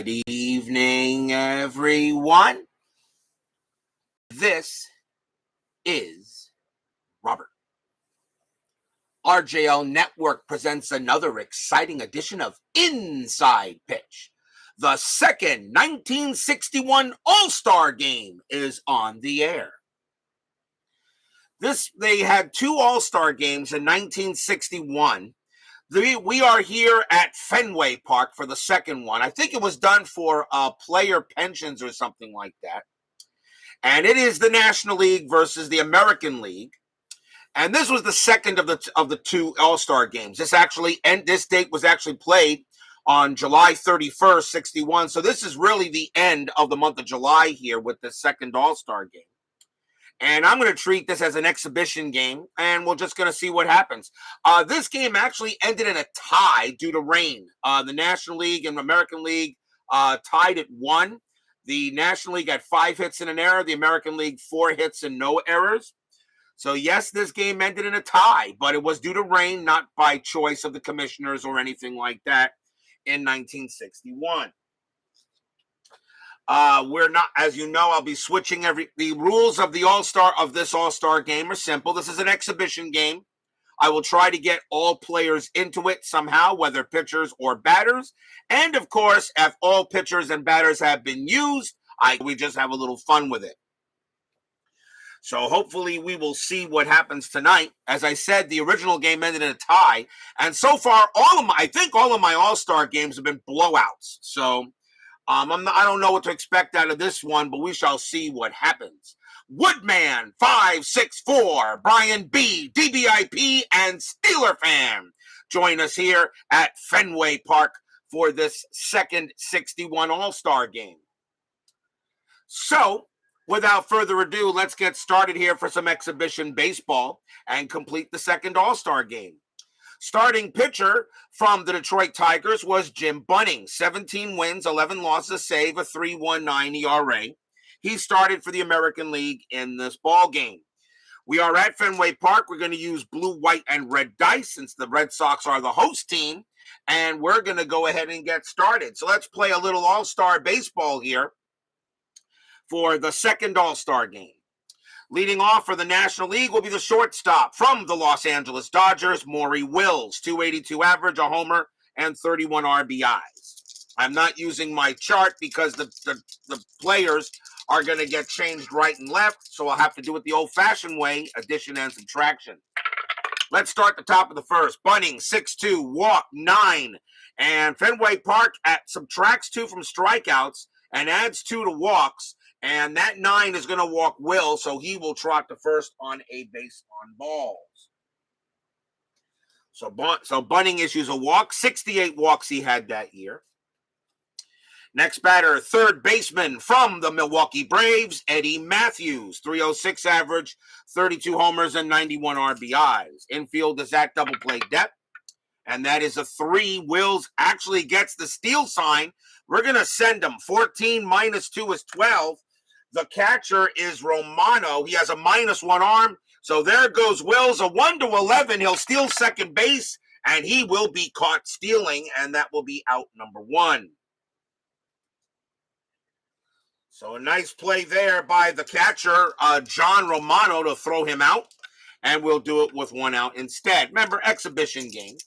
Good evening, everyone. This is Robert. RJL Network presents another exciting edition of Inside Pitch. The second 1961 All-Star Game is on the air. They had two All-Star games in 1961. We are here at Fenway Park for the second one. I think it was done for player pensions or something like that. And it is the National League versus the American League. And this was the second of the two All-Star games. This date was actually played on July 31st, 61. So this is really the end of the month of July here with the second All-Star game. And I'm going to treat this as an exhibition game, and we're just going to see what happens. This game actually ended in a tie due to rain. The National League and American League tied at 1. The National League had 5 hits and an error. The American League 4 hits and no errors. So, yes, this game ended in a tie, but it was due to rain, not by choice of the commissioners or anything like that in 1961. We're not, as you know, I'll be switching the rules of this All-Star game are simple. This is an exhibition game. I will try to get all players into it somehow, whether pitchers or batters. And of course, if all pitchers and batters have been used, we just have a little fun with it. So hopefully we will see what happens tonight. As I said, the original game ended in a tie. And so far, I think all of my All-Star games have been blowouts. So I don't know what to expect out of this one, but we shall see what happens. Woodman 564, Brian B, DBIP, and Steeler fan join us here at Fenway Park for this second 61 All-Star game. So, without further ado, let's get started here for some exhibition baseball and complete the second All-Star game. Starting pitcher from the Detroit Tigers was Jim Bunning. 17 wins, 11 losses, save, a 3.19 ERA. He started for the American League in this ball game. We are at Fenway Park. We're going to use blue, white, and red dice since the Red Sox are the host team. And we're going to go ahead and get started. So let's play a little All-Star baseball here for the second All-Star game. Leading off for the National League will be the shortstop from the Los Angeles Dodgers, Maury Wills, 282 average, a homer, and 31 RBIs. I'm not using my chart because the players are going to get changed right and left, so I'll have to do it the old-fashioned way, addition and subtraction. Let's start the top of the first. Bunning, 6'2", walk, 9. And Fenway Park subtracts 2 from strikeouts and adds 2 to walks. And that 9 is going to walk Will, so he will trot to first on a base on balls. So Bunning issues a walk. 68 walks he had that year. Next batter, third baseman from the Milwaukee Braves, Eddie Matthews. 306 average, 32 homers, and 91 RBIs. Infield is at double play depth. And that is a 3. Wills actually gets the steal sign. We're going to send him. 14 minus 2 is 12. The catcher is Romano. He has a -1 arm. So there goes Wills, a 1-11. He'll steal second base, and he will be caught stealing, and that will be out number 1. So a nice play there by the catcher, John Romano, to throw him out, and we'll do it with 1 out instead. Remember, exhibition game.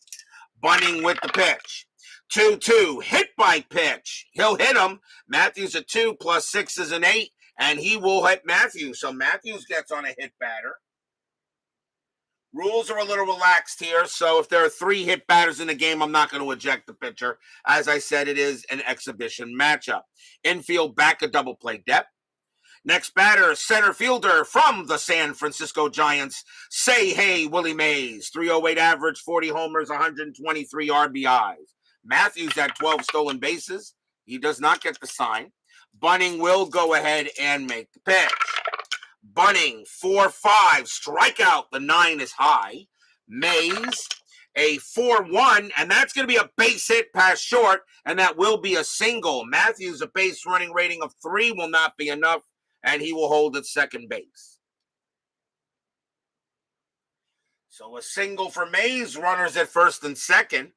Bunning with the pitch. 2-2, hit by pitch. He'll hit him. Matthews a 2 plus 6 is an 8. And he will hit Matthews. So Matthews gets on a hit batter. Rules are a little relaxed here. So if there are 3 hit batters in the game, I'm not going to eject the pitcher. As I said, it is an exhibition matchup. Infield back at double play depth. Next batter, center fielder from the San Francisco Giants. Say hey, Willie Mays. 308 average, 40 homers, 123 RBIs. Matthews had 12 stolen bases. He does not get the sign. Bunning will go ahead and make the pitch. Bunning, 4-5, strikeout. The 9 is high. Mays, a 4-1, and that's going to be a base hit past short, and that will be a single. Matthews, a base running rating of 3 will not be enough, and he will hold at second base. So a single for Mays, runners at first and second.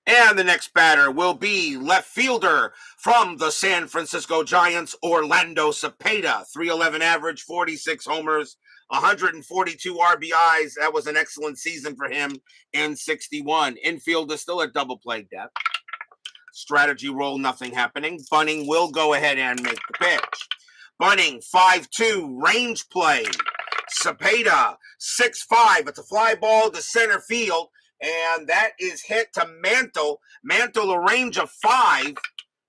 And the next batter will be left fielder from the San Francisco Giants, Orlando Cepeda. 311 average, 46 homers, 142 RBIs. That was an excellent season for him in 61. Infield is still at double play depth. Strategy roll, nothing happening. Bunning will go ahead and make the pitch. Bunning, 5-2, range play. Cepeda, 6-5. It's a fly ball to center field, and that is hit to Mantle. Mantle, a range of 5.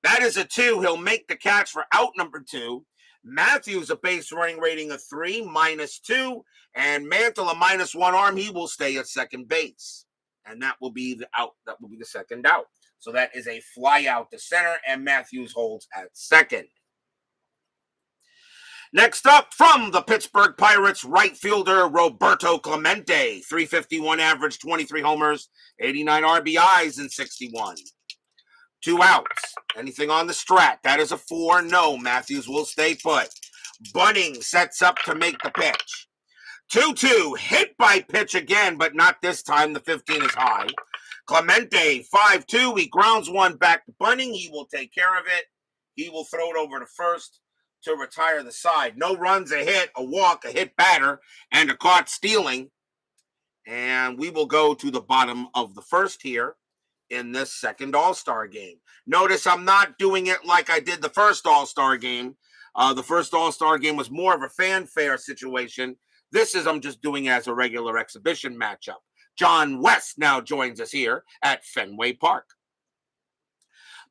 That is a 2. He'll make the catch for out number 2. Matthews, a base running rating of 3, -2. And Mantle, a -1 arm. He will stay at second base. And that will be the out. That will be the second out. So that is a fly out to center, and Matthews holds at second. Next up, from the Pittsburgh Pirates, right fielder Roberto Clemente. 351 average, 23 homers, 89 RBIs in 61. 2 outs. Anything on the strat? That is a 4. No, Matthews will stay put. Bunning sets up to make the pitch. 2-2, hit by pitch again, but not this time. The 15 is high. Clemente, 5-2. He grounds one back to Bunning. He will take care of it. He will throw it over to first to retire the side. No runs, a hit, a walk, a hit batter, and a caught stealing. And we will go to the bottom of the first here in this second All-Star game. Notice I'm not doing it like I did the first All-Star game. The first All-Star game was more of a fanfare situation. This is, I'm just doing it as a regular exhibition matchup. John West now joins us here at Fenway Park.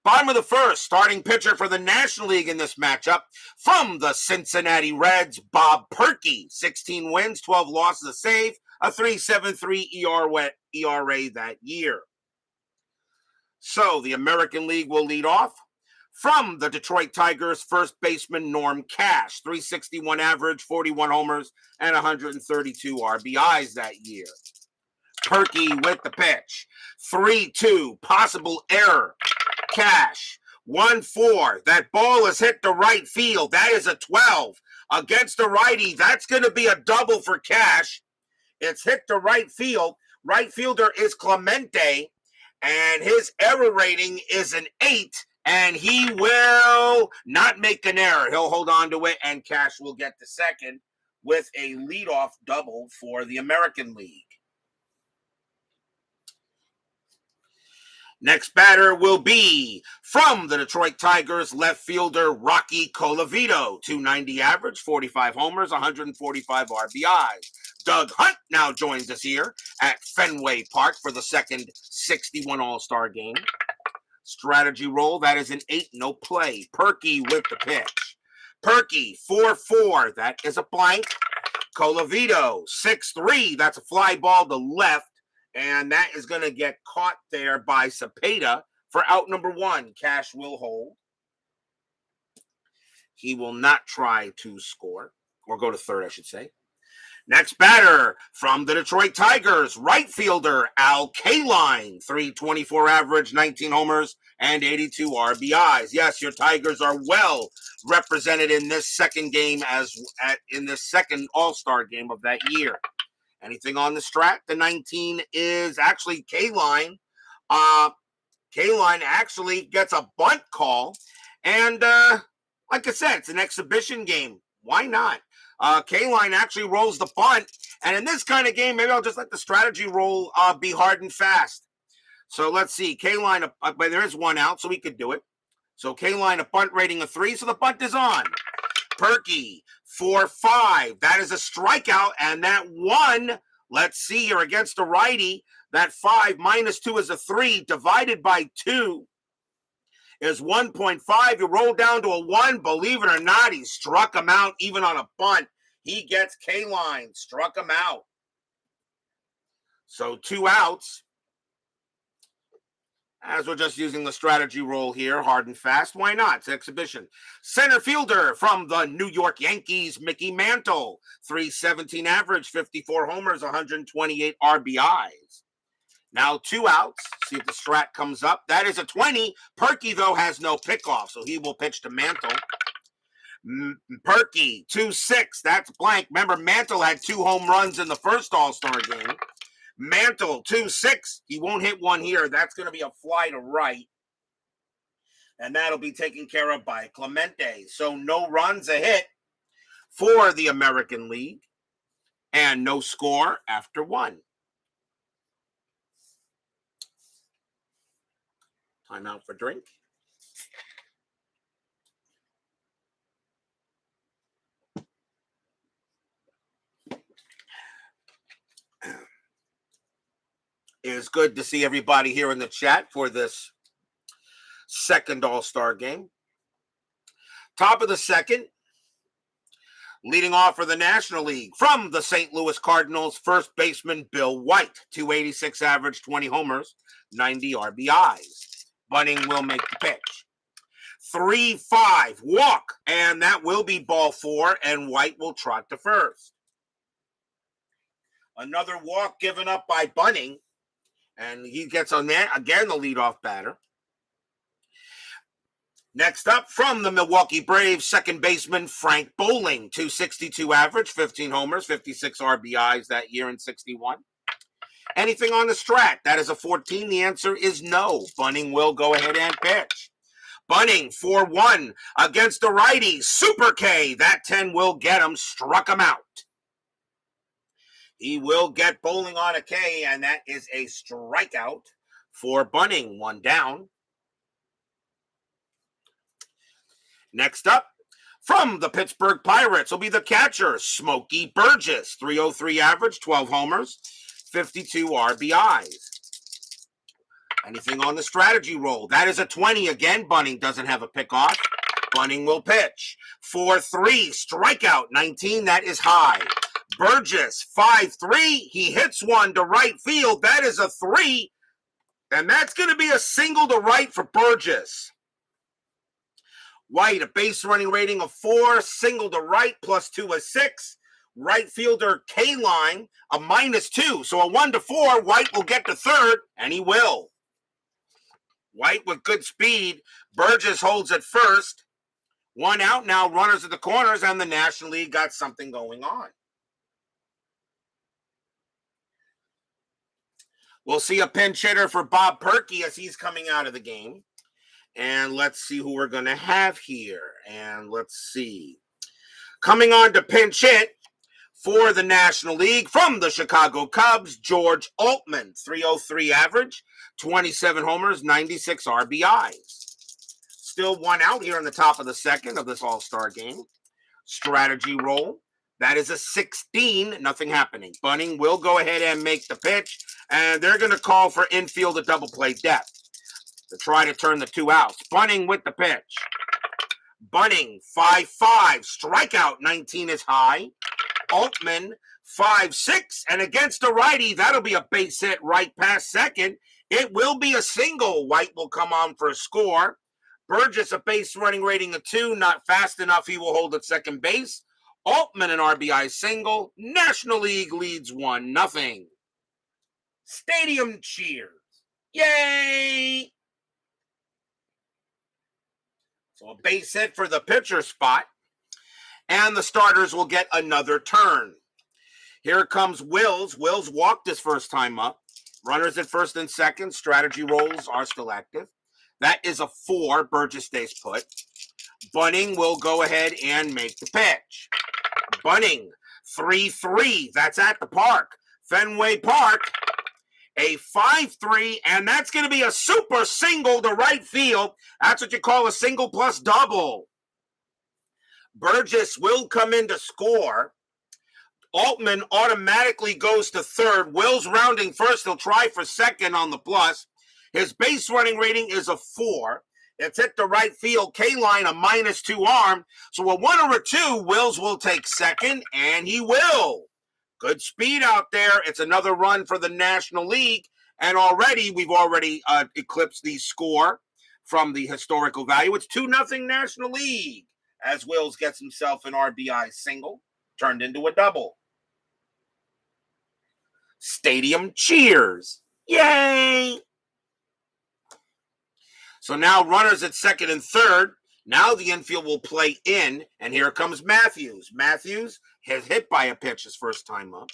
Bottom of the first, starting pitcher for the National League in this matchup from the Cincinnati Reds, Bob Purkey. 16 wins, 12 losses, a save, a 3.73 ERA that year. So the American League will lead off from the Detroit Tigers, first baseman Norm Cash. 361 average, 41 homers, and 132 RBIs that year. Purkey with the pitch. 3-2, possible error. Cash, 1-4. That ball is hit to right field. That is a 12. Against the righty, that's going to be a double for Cash. It's hit to right field. Right fielder is Clemente, and his error rating is an 8, and he will not make an error. He'll hold on to it, and Cash will get the second with a leadoff double for the American League. Next batter will be from the Detroit Tigers, left fielder Rocky Colavito. 290 average, 45 homers, 145 RBIs. Doug Hunt now joins us here at Fenway Park for the second 61 All-Star game. Strategy roll, that is an 8, no play. Purkey with the pitch. Purkey, 4-4, that is a blank. Colavito, 6-3, that's a fly ball to left. And that is going to get caught there by Cepeda for out number 1. Cash will hold. He will not try to score, or go to third, I should say. Next batter from the Detroit Tigers, right fielder Al Kaline. 324 average, 19 homers, and 82 RBIs. Yes, your Tigers are well represented in this second game, in this second All-Star game of that year. Anything on the strat? The 19 is actually Kaline. Kaline actually gets a bunt call. And like I said, it's an exhibition game. Why not? Kaline actually rolls the bunt. And in this kind of game, maybe I'll just let the strategy roll be hard and fast. So let's see. Kaline, but there is 1 out, so we could do it. So Kaline, a bunt rating of 3, so the bunt is on. Purkey, 4-5. That is a strikeout, and that 1, let's see here, against the righty, that 5 -2 is a 3, divided by 2 is 1.5. You roll down to a 1. Believe it or not, he struck him out even on a bunt. He gets Kaline, struck him out. So 2 outs. As we're just using the strategy roll here, hard and fast, why not? It's exhibition. Center fielder from the New York Yankees, Mickey Mantle. 317 average, 54 homers, 128 RBIs. Now 2 outs. See if the strat comes up. That is a 20. Purkey, though, has no pickoff, so he will pitch to Mantle. Purkey, 2-6. That's blank. Remember, Mantle had 2 home runs in the first All-Star game. Mantle, 2-6. He won't hit one here. That's going to be a fly to right. And that'll be taken care of by Clemente. So no runs, a hit for the American League. And no score after one. Timeout for drink. It is good to see everybody here in the chat for this second All-Star game. Top of the second, leading off for the National League from the St. Louis Cardinals, first baseman Bill White, 286 average, 20 homers, 90 RBIs. Bunning will make the pitch. 3-5, walk, and that will be ball four, and White will trot to first. Another walk given up by Bunning, and he gets on there, again, the leadoff batter. Next up, from the Milwaukee Braves, second baseman Frank Bowling, 262 average, 15 homers, 56 RBIs that year in 61. Anything on the strat? That is a 14. The answer is no. Bunning will go ahead and pitch. Bunning, 4-1 against the righty, Super K. That 10 will get him, struck him out. He will get Bowling on a K, and that is a strikeout for Bunning, one down. Next up, from the Pittsburgh Pirates will be the catcher, Smokey Burgess, 303 average, 12 homers, 52 RBIs. Anything on the strategy roll? That is a 20 again. Bunning doesn't have a pickoff. Bunning will pitch. 4-3, strikeout, 19, that is high. Burgess, 5-3, he hits one to right field. That is a 3, and that's going to be a single to right for Burgess. White, a base running rating of 4, single to right, +2 is 6. Right fielder K-line, a -2. So a 1-4, White will get to third, and he will. White with good speed. Burgess holds at first. One out now, runners at the corners, and the National League got something going on. We'll see a pinch hitter for Bob Purkey as he's coming out of the game. And let's see who we're going to have here. And let's see. Coming on to pinch hit for the National League from the Chicago Cubs, George Altman, 303 average, 27 homers, 96 RBIs. Still one out here in the top of the second of this All-Star game. Strategy roll. That is a 16, nothing happening. Bunning will go ahead and make the pitch, and they're going to call for infield a double play depth to try to turn the 2 outs. Bunning with the pitch. Bunning, 5-5, strikeout, 19 is high. Altman, 5-6, and against a righty, that'll be a base hit right past second. It will be a single. White will come on for a score. Burgess, a base running rating of 2, not fast enough. He will hold at second base. Altman, an RBI single. National League leads 1-0. Stadium cheers. Yay! So a base hit for the pitcher spot. And the starters will get another turn. Here comes Wills. Wills walked his first time up. Runners at first and second. Strategy rolls are still active. That is a 4. Burgess stays put. Bunning will go ahead and make the pitch. Bunning, 3-3. That's at the park. Fenway Park. A 5-3, and that's going to be a super single to right field. That's what you call a single plus double. Burgess will come in to score. Altman automatically goes to third. Will's rounding first. He'll try for second on the plus. His base running rating is a 4. It's hit the right field K-line, a -2 arm. So a 1 or a 2, Wills will take second, and he will. Good speed out there. It's another run for the National League. And we've already eclipsed the score from the historical value. It's 2-0 National League as Wills gets himself an RBI single, turned into a double. Stadium cheers. Yay! So now runners at second and third. Now the infield will play in, and here comes Matthews. Matthews has hit by a pitch his first time up.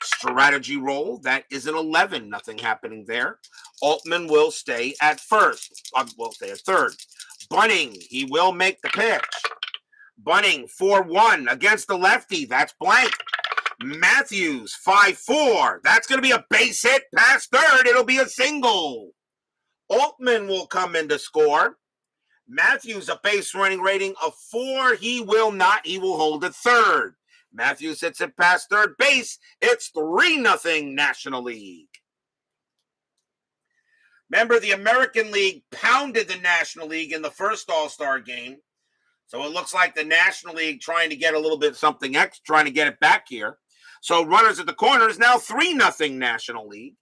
Strategy roll, that is an 11. Nothing happening there. Altman will stay at first. Will stay at third. Bunning, he will make the pitch. Bunning, 4-1 against the lefty. That's blank. Matthews, 5-4. That's going to be a base hit past third. It'll be a single. Altman will come in to score. Matthews, a base running rating of 4. He will not. He will hold at third. Matthews hits it past third base. It's 3-0 National League. Remember, the American League pounded the National League in the first All-Star game. So it looks like the National League trying to get a little bit something extra, trying to get it back here. So runners at the corners, now 3-0 National League.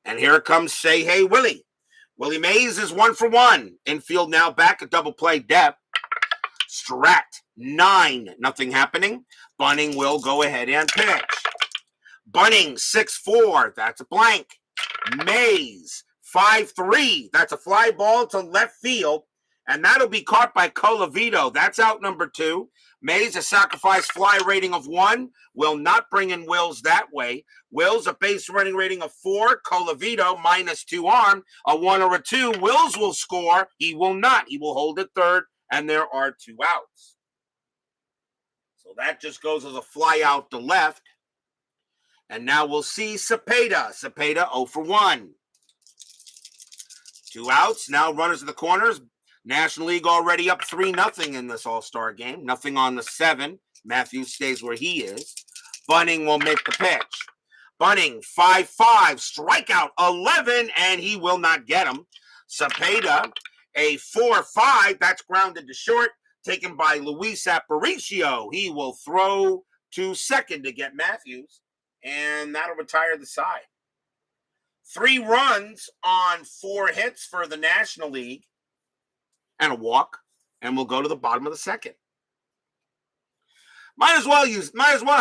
And here comes Say Hey Willie. Willie Mays is 1 for 1. Infield now back at double play depth. Strat, 9. Nothing happening. Bunning will go ahead and pitch. Bunning, 6-4. That's a blank. Mays, 5-3. That's a fly ball to left field. And that'll be caught by Colavito. That's out number 2. Mays, a sacrifice fly rating of 1. Will not bring in Wills that way. Wills, a base running rating of 4. Colavito, -2 arm. A 1 or a 2. Wills will score. He will not. He will hold at third. And there are 2 outs. So that just goes as a fly out to left. And now we'll see Cepeda. Cepeda, 0 for 1. 2 outs. Now runners at the corners. National League already up 3-0 in this All-Star game. Nothing on the 7. Matthews stays where he is. Bunning will make the pitch. Bunning, 5-5. Strikeout, 11, and he will not get him. Cepeda, a 4-5. That's grounded to short. Taken by Luis Aparicio. He will throw to second to get Matthews, and that'll retire the side. 3 runs on 4 hits for the National League. And a walk, and we'll go to the bottom of the second. Might as well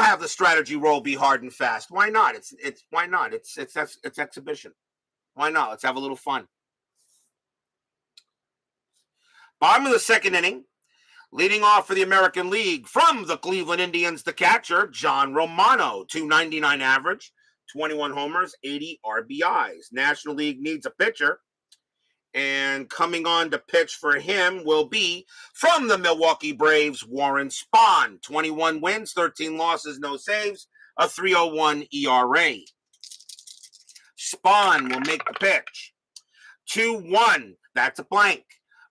have the strategy roll be hard and fast. Why not? Why not? It's exhibition. Why not? Let's have a little fun. Bottom of the second inning, leading off for the American League from the Cleveland Indians, the catcher, John Romano, .299 average, 21 homers, 80 RBIs. National League needs a pitcher. And coming on to pitch for him will be from the Milwaukee Braves, Warren Spahn. 21 wins, 13 losses, no saves, a 3.01 ERA. Spahn will make the pitch. 2-1, that's a blank.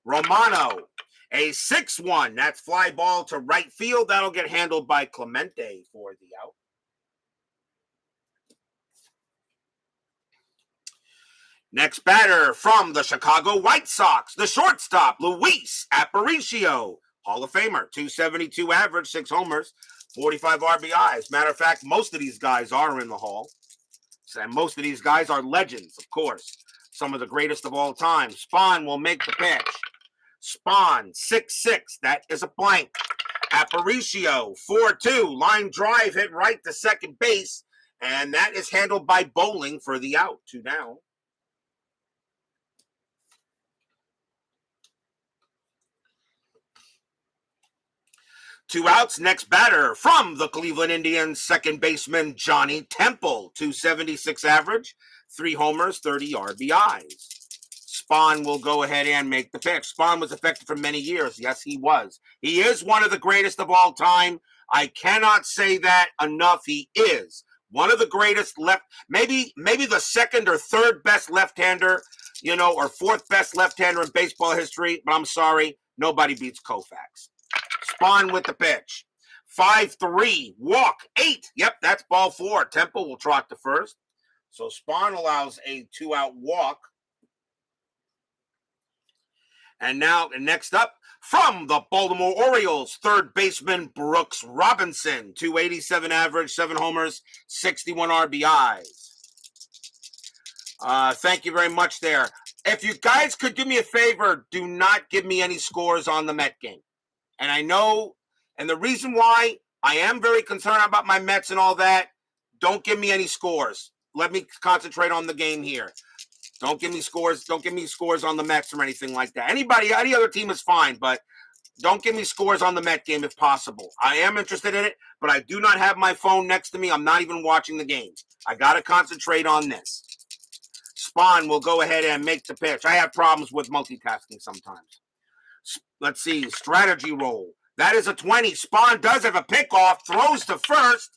Romano, a 6-1, that's fly ball to right field. That'll get handled by Clemente for the out. Next batter from the Chicago White Sox, the shortstop, Luis Aparicio, Hall of Famer, .272 average, 6 homers, 45 RBIs. Matter of fact, most of these guys are in the Hall. And most of these guys are legends, of course. Some of the greatest of all time. Spahn will make the pitch. Spahn, 6-6, that is a blank. Aparicio, 4-2, line drive hit right to second base. And that is handled by Bowling for the out, 2 down. 2 outs. Next batter from the Cleveland Indians, second baseman Johnny Temple, .276 average, 3 homers, 30 RBIs. Spahn will go ahead and make the pitch. Spahn was effective for many years. Yes, he was. He is one of the greatest of all time. I cannot say that enough. He is one of the greatest maybe the second or third best left-hander, or fourth best left-hander in baseball history. But I'm sorry, nobody beats Koufax. Spahn with the pitch. 5-3, walk, 8. Yep, that's ball 4. Temple will trot to first. So Spahn allows a 2-out walk. And now, next up, from the Baltimore Orioles, third baseman Brooks Robinson, .287 average, 7 homers, 61 RBIs. Thank you very much there. If you guys could do me a favor, do not give me any scores on the Met game. And I know, and the reason why I am very concerned about my Mets and all that, don't give me any scores. Let me concentrate on the game here. Don't give me scores. Don't give me scores on the Mets or anything like that. Any other team is fine, but Don't give me scores on the Met game if possible. I am interested in it, but I do not have my phone next to me. I'm not even watching the game. I got to concentrate on this. Spawn will go ahead and make the pitch. I have problems with multitasking sometimes. Let's see. Strategy roll. That is a 20. Spawn does have a pickoff, throws to first,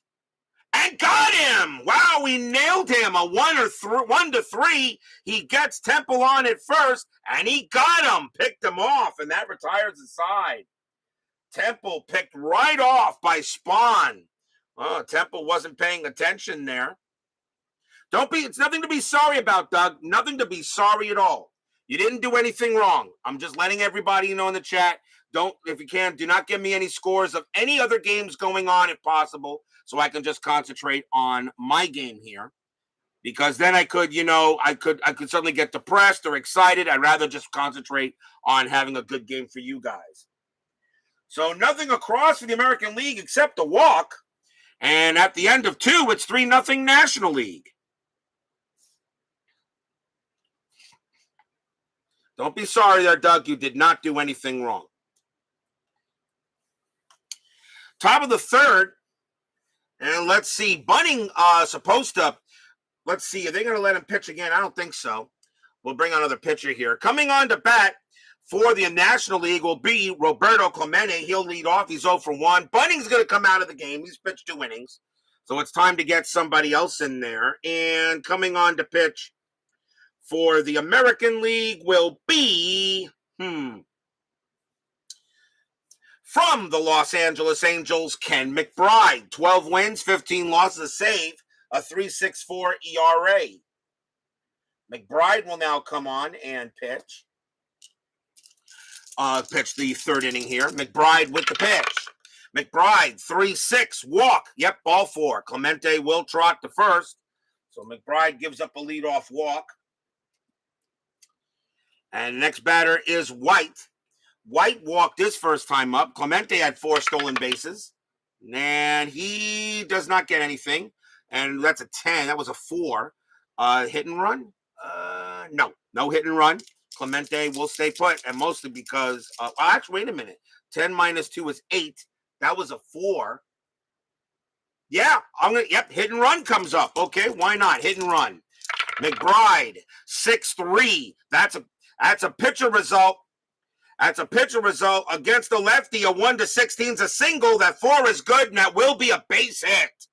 and got him. Wow, we nailed him. A 1-3. He gets Temple on at first, and he got him. Picked him off, and that retires the side. Temple picked right off by Spawn. Oh, Temple wasn't paying attention there. It's nothing to be sorry about, Doug. Nothing to be sorry at all. You didn't do anything wrong. I'm just letting everybody know in the chat. If you can, do not give me any scores of any other games going on if possible, so I can just concentrate on my game here. Because then I could suddenly get depressed or excited. I'd rather just concentrate on having a good game for you guys. So nothing across for the American League except a walk. And at the end of 2, it's 3-0 National League. Don't be sorry there, Doug. You did not do anything wrong. Top of the third. And let's see. Bunning supposed to. Let's see. Are they going to let him pitch again? I don't think so. We'll bring another pitcher here. Coming on to bat for the National League will be Roberto Clemente. He'll lead off. He's 0 for 1. Bunning's going to come out of the game. He's pitched 2 innings. So it's time to get somebody else in there. And coming on to pitch for the American League will be from the Los Angeles Angels, Ken McBride. 12 wins, 15 losses, a save, a 3.64 ERA. McBride will now come on and pitch. Pitch the third inning here. McBride with the pitch. McBride, 3-6, walk. Yep, ball 4. Clemente will trot to first. So McBride gives up a leadoff walk. And next batter is White. White walked his first time up. Clemente had 4 stolen bases. And he does not get anything. And that's a 10. That was a 4. Hit and run? No hit and run. Clemente will stay put. And mostly because, actually, wait a minute. 10 minus 2 is 8. That was a 4. Yeah, hit and run comes up. Okay, why not? Hit and run. McBride, 6-3. That's a pitcher result. That's a pitcher result against the lefty. A 1-16 is a single. That 4 is good, and that will be a base hit.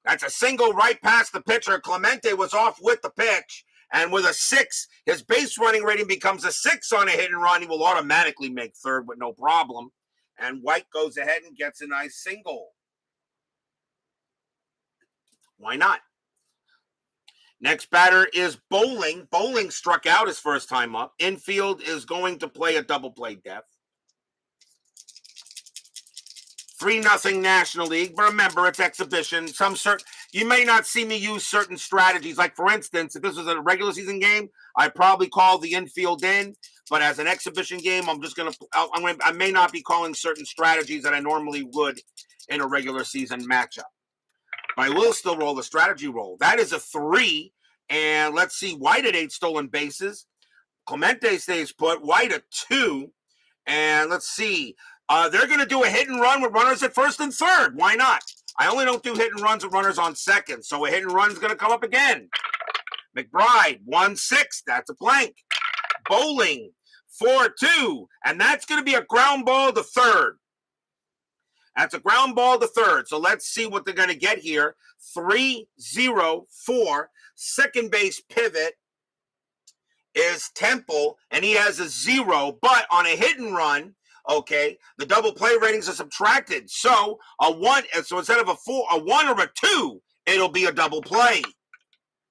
That's a single right past the pitcher. Clemente was off with the pitch, and with a 6, his base running rating becomes a 6 on a hit and run. He will automatically make third with no problem. And White goes ahead and gets a nice single. Why not? Next batter is Bowling. Bowling struck out his first time up. Infield is going to play a double play death. 3-0 National League. But remember, it's exhibition. You may not see me use certain strategies. Like, for instance, if this was a regular season game, I'd probably call the infield in. But as an exhibition game, I may not be calling certain strategies that I normally would in a regular season matchup. But I will still roll the strategy roll. That is a 3. And let's see, White at 8 stolen bases. Clemente stays put. White at 2. And let's see. They're going to do a hit and run with runners at first and third. Why not? I only don't do hit and runs with runners on second. So a hit and run is going to come up again. McBride, 1-6. That's a blank. Bowling, 4-2. And that's going to be a ground ball to third. That's a ground ball to third. So let's see what they're going to get here. 3-0-4. Second base pivot is Temple, and he has a 0. But on a hit and run, okay, the double play ratings are subtracted. So a 1. So instead of a 1 or a 2, it'll be a double play.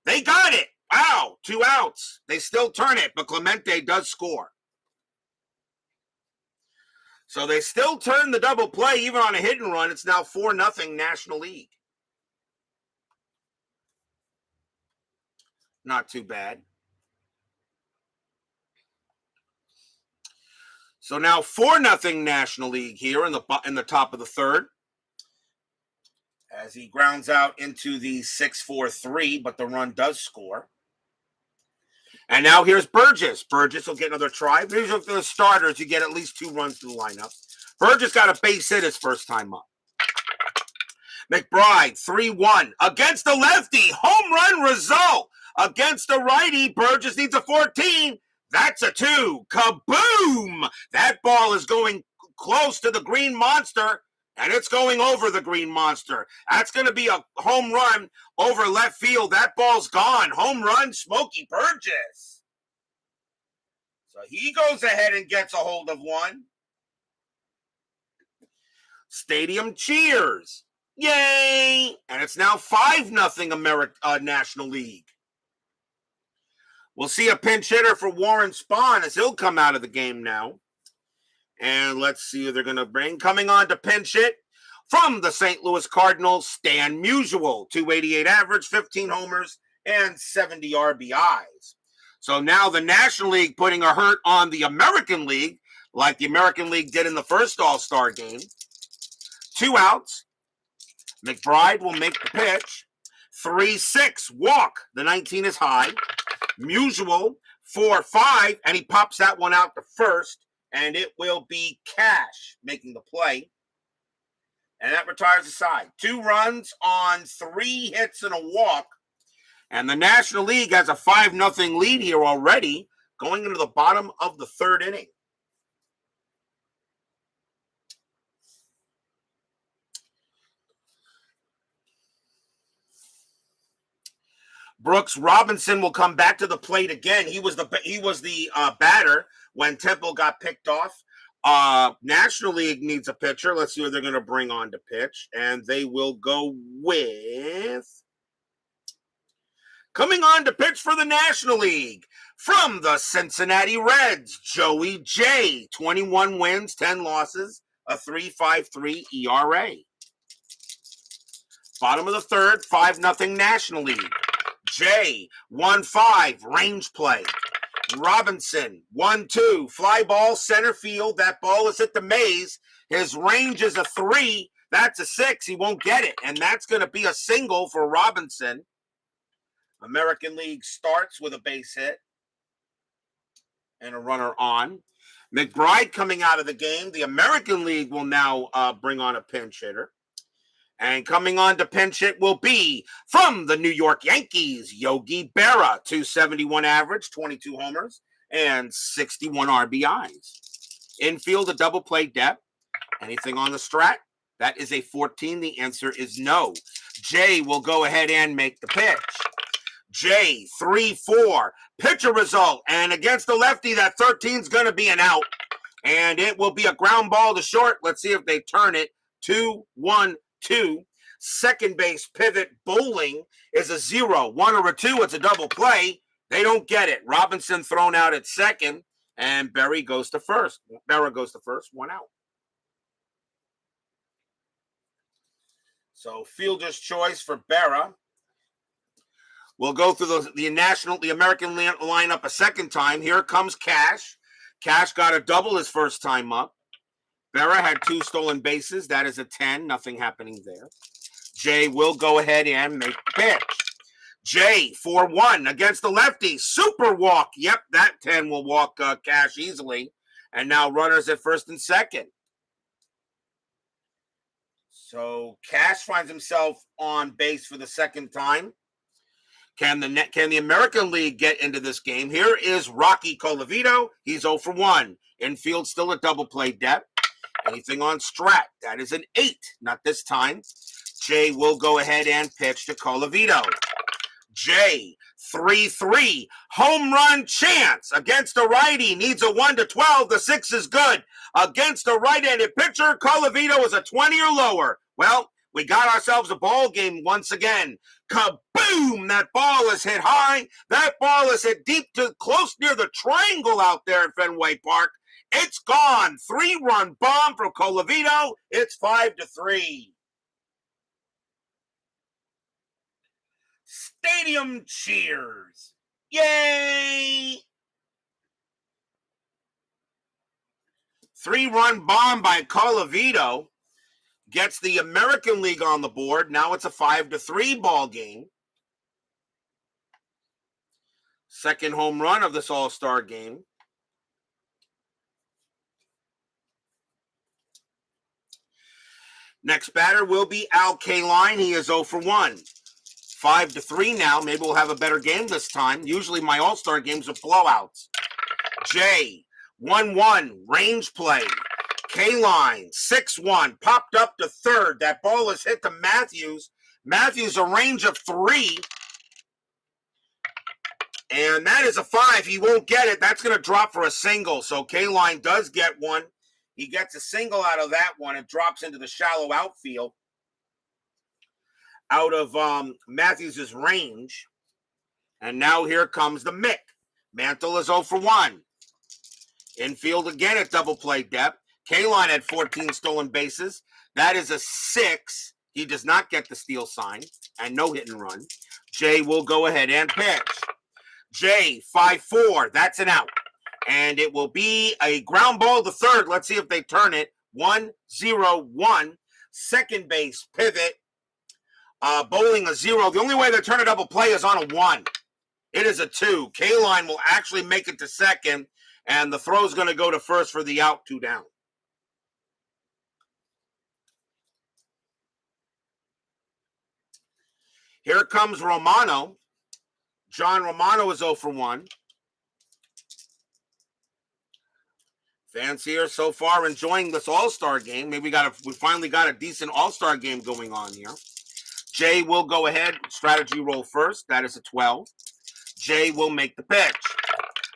They got it. Wow, 2 outs. They still turn it, but Clemente does score. So they still turn the double play even on a hit and run. It's now 4-0 National League. Not too bad. So now 4-0 National League here in the top of the third. As he grounds out into the 6-4-3, but the run does score. And now here's Burgess. Burgess will get another try. These are the starters. You get at least 2 runs to the lineup. Burgess got a base hit his first time up. McBride, 3-1 against the lefty. Home run result against the righty. Burgess needs a 14. That's a 2. Kaboom! That ball is going close to the green monster, and it's going over the green monster. That's going to be a home run over left field. That ball's gone. Home run, Smokey Burgess. So he goes ahead and gets a hold of one. Stadium cheers. Yay! And it's now 5-0 National League. We'll see a pinch hitter for Warren Spahn as he'll come out of the game now. And let's see who they're going to bring. Coming on to pinch hit from the St. Louis Cardinals, Stan Musial. 288 average, 15 homers, and 70 RBIs. So now the National League putting a hurt on the American League, like the American League did in the first All-Star game. 2 outs. McBride will make the pitch. 3-6, walk. The 19 is high. Musial, 4-5, and he pops that one out to first, and it will be Cash making the play. And that retires the side. 2 runs on 3 hits and a walk. And the National League has a 5-0 lead here already, going into the bottom of the 3rd inning. Brooks Robinson will come back to the plate again. He was the batter when Temple got picked off. National League needs a pitcher. Let's see what they're going to bring on to pitch. And they will go with... Coming on to pitch for the National League, from the Cincinnati Reds, Joey J. 21 wins, 10 losses, a 3.53 ERA. Bottom of the 3rd, 5-0 National League. Jay, 1-5, range play. Robinson, 1-2, fly ball, center field. That ball is at the maze. His range is a 3. That's a 6. He won't get it. And that's going to be a single for Robinson. American League starts with a base hit and a runner on. McBride coming out of the game. The American League will now bring on a pinch hitter. And coming on to pinch hit will be from the New York Yankees, Yogi Berra, 271 average, 22 homers, and 61 RBIs. Infield, a double play depth. Anything on the strat? That is a 14. The answer is no. Jay will go ahead and make the pitch. Jay, 3-4. Pitcher result. And against the lefty, that 13 is going to be an out. And it will be a ground ball to short. Let's see if they turn it. 2-1-2. Second base pivot bowling is a 0. 1 or a 2, it's a double play. They don't get it. Robinson thrown out at second, and Berra goes to first. 1 out. So fielder's choice for Berra. We'll go through the American lineup a second time. Here comes Cash. Cash got a double his first time up. Berra had 2 stolen bases. That is a 10. Nothing happening there. Jay will go ahead and make the pitch. Jay, 4-1 against the lefty. Super walk. Yep, that 10 will walk Cash easily. And now runners at first and second. So Cash finds himself on base for the second time. Can the American League get into this game? Here is Rocky Colavito. He's 0 for 1. Infield still a double play depth. Anything on strat? That is an 8. Not this time. Jay will go ahead and pitch to Colavito. Jay, 3-3. Home run chance against a righty. Needs a 1-12. The 6 is good. Against a right-handed pitcher, Colavito is a 20 or lower. Well, we got ourselves a ball game once again. Kaboom! That ball is hit high. That ball is hit deep to close near the triangle out there at Fenway Park. It's gone. 3-run bomb for Colavito. It's 5-3. Stadium cheers. Yay! 3-run bomb by Colavito gets the American League on the board. Now it's a 5-3 ball game. Second home run of this All-Star game. Next batter will be Al Kaline. He is 0 for 1. 5-3 now. Maybe we'll have a better game this time. Usually my All-Star games are blowouts. Jay, 1-1, range play. Kaline, 6-1, popped up to third. That ball is hit to Matthews. Matthews, a range of 3. And that is a 5. He won't get it. That's going to drop for a single. So Kaline does get one. He gets a single out of that one. It drops into the shallow outfield out of Matthews' range. And now here comes the Mick. Mantle is 0 for 1. Infield again at double play depth. Kaline had 14 stolen bases. That is a 6. He does not get the steal sign and no hit and run. Jay will go ahead and pitch. Jay, 5-4. That's an out. And it will be a ground ball to third. Let's see if they turn it. 1-0-1. Second base pivot. Bowling a 0. The only way they turn a double play is on a 1. It is a 2. Kaline will actually make it to second. And the throw is going to go to first for the out, 2 down. Here comes Romano. John Romano is 0 for 1. Fans here so far enjoying this All-Star game. Maybe we finally got a decent All-Star game going on here. Jay will go ahead. Strategy roll first. That is a 12. Jay will make the pitch.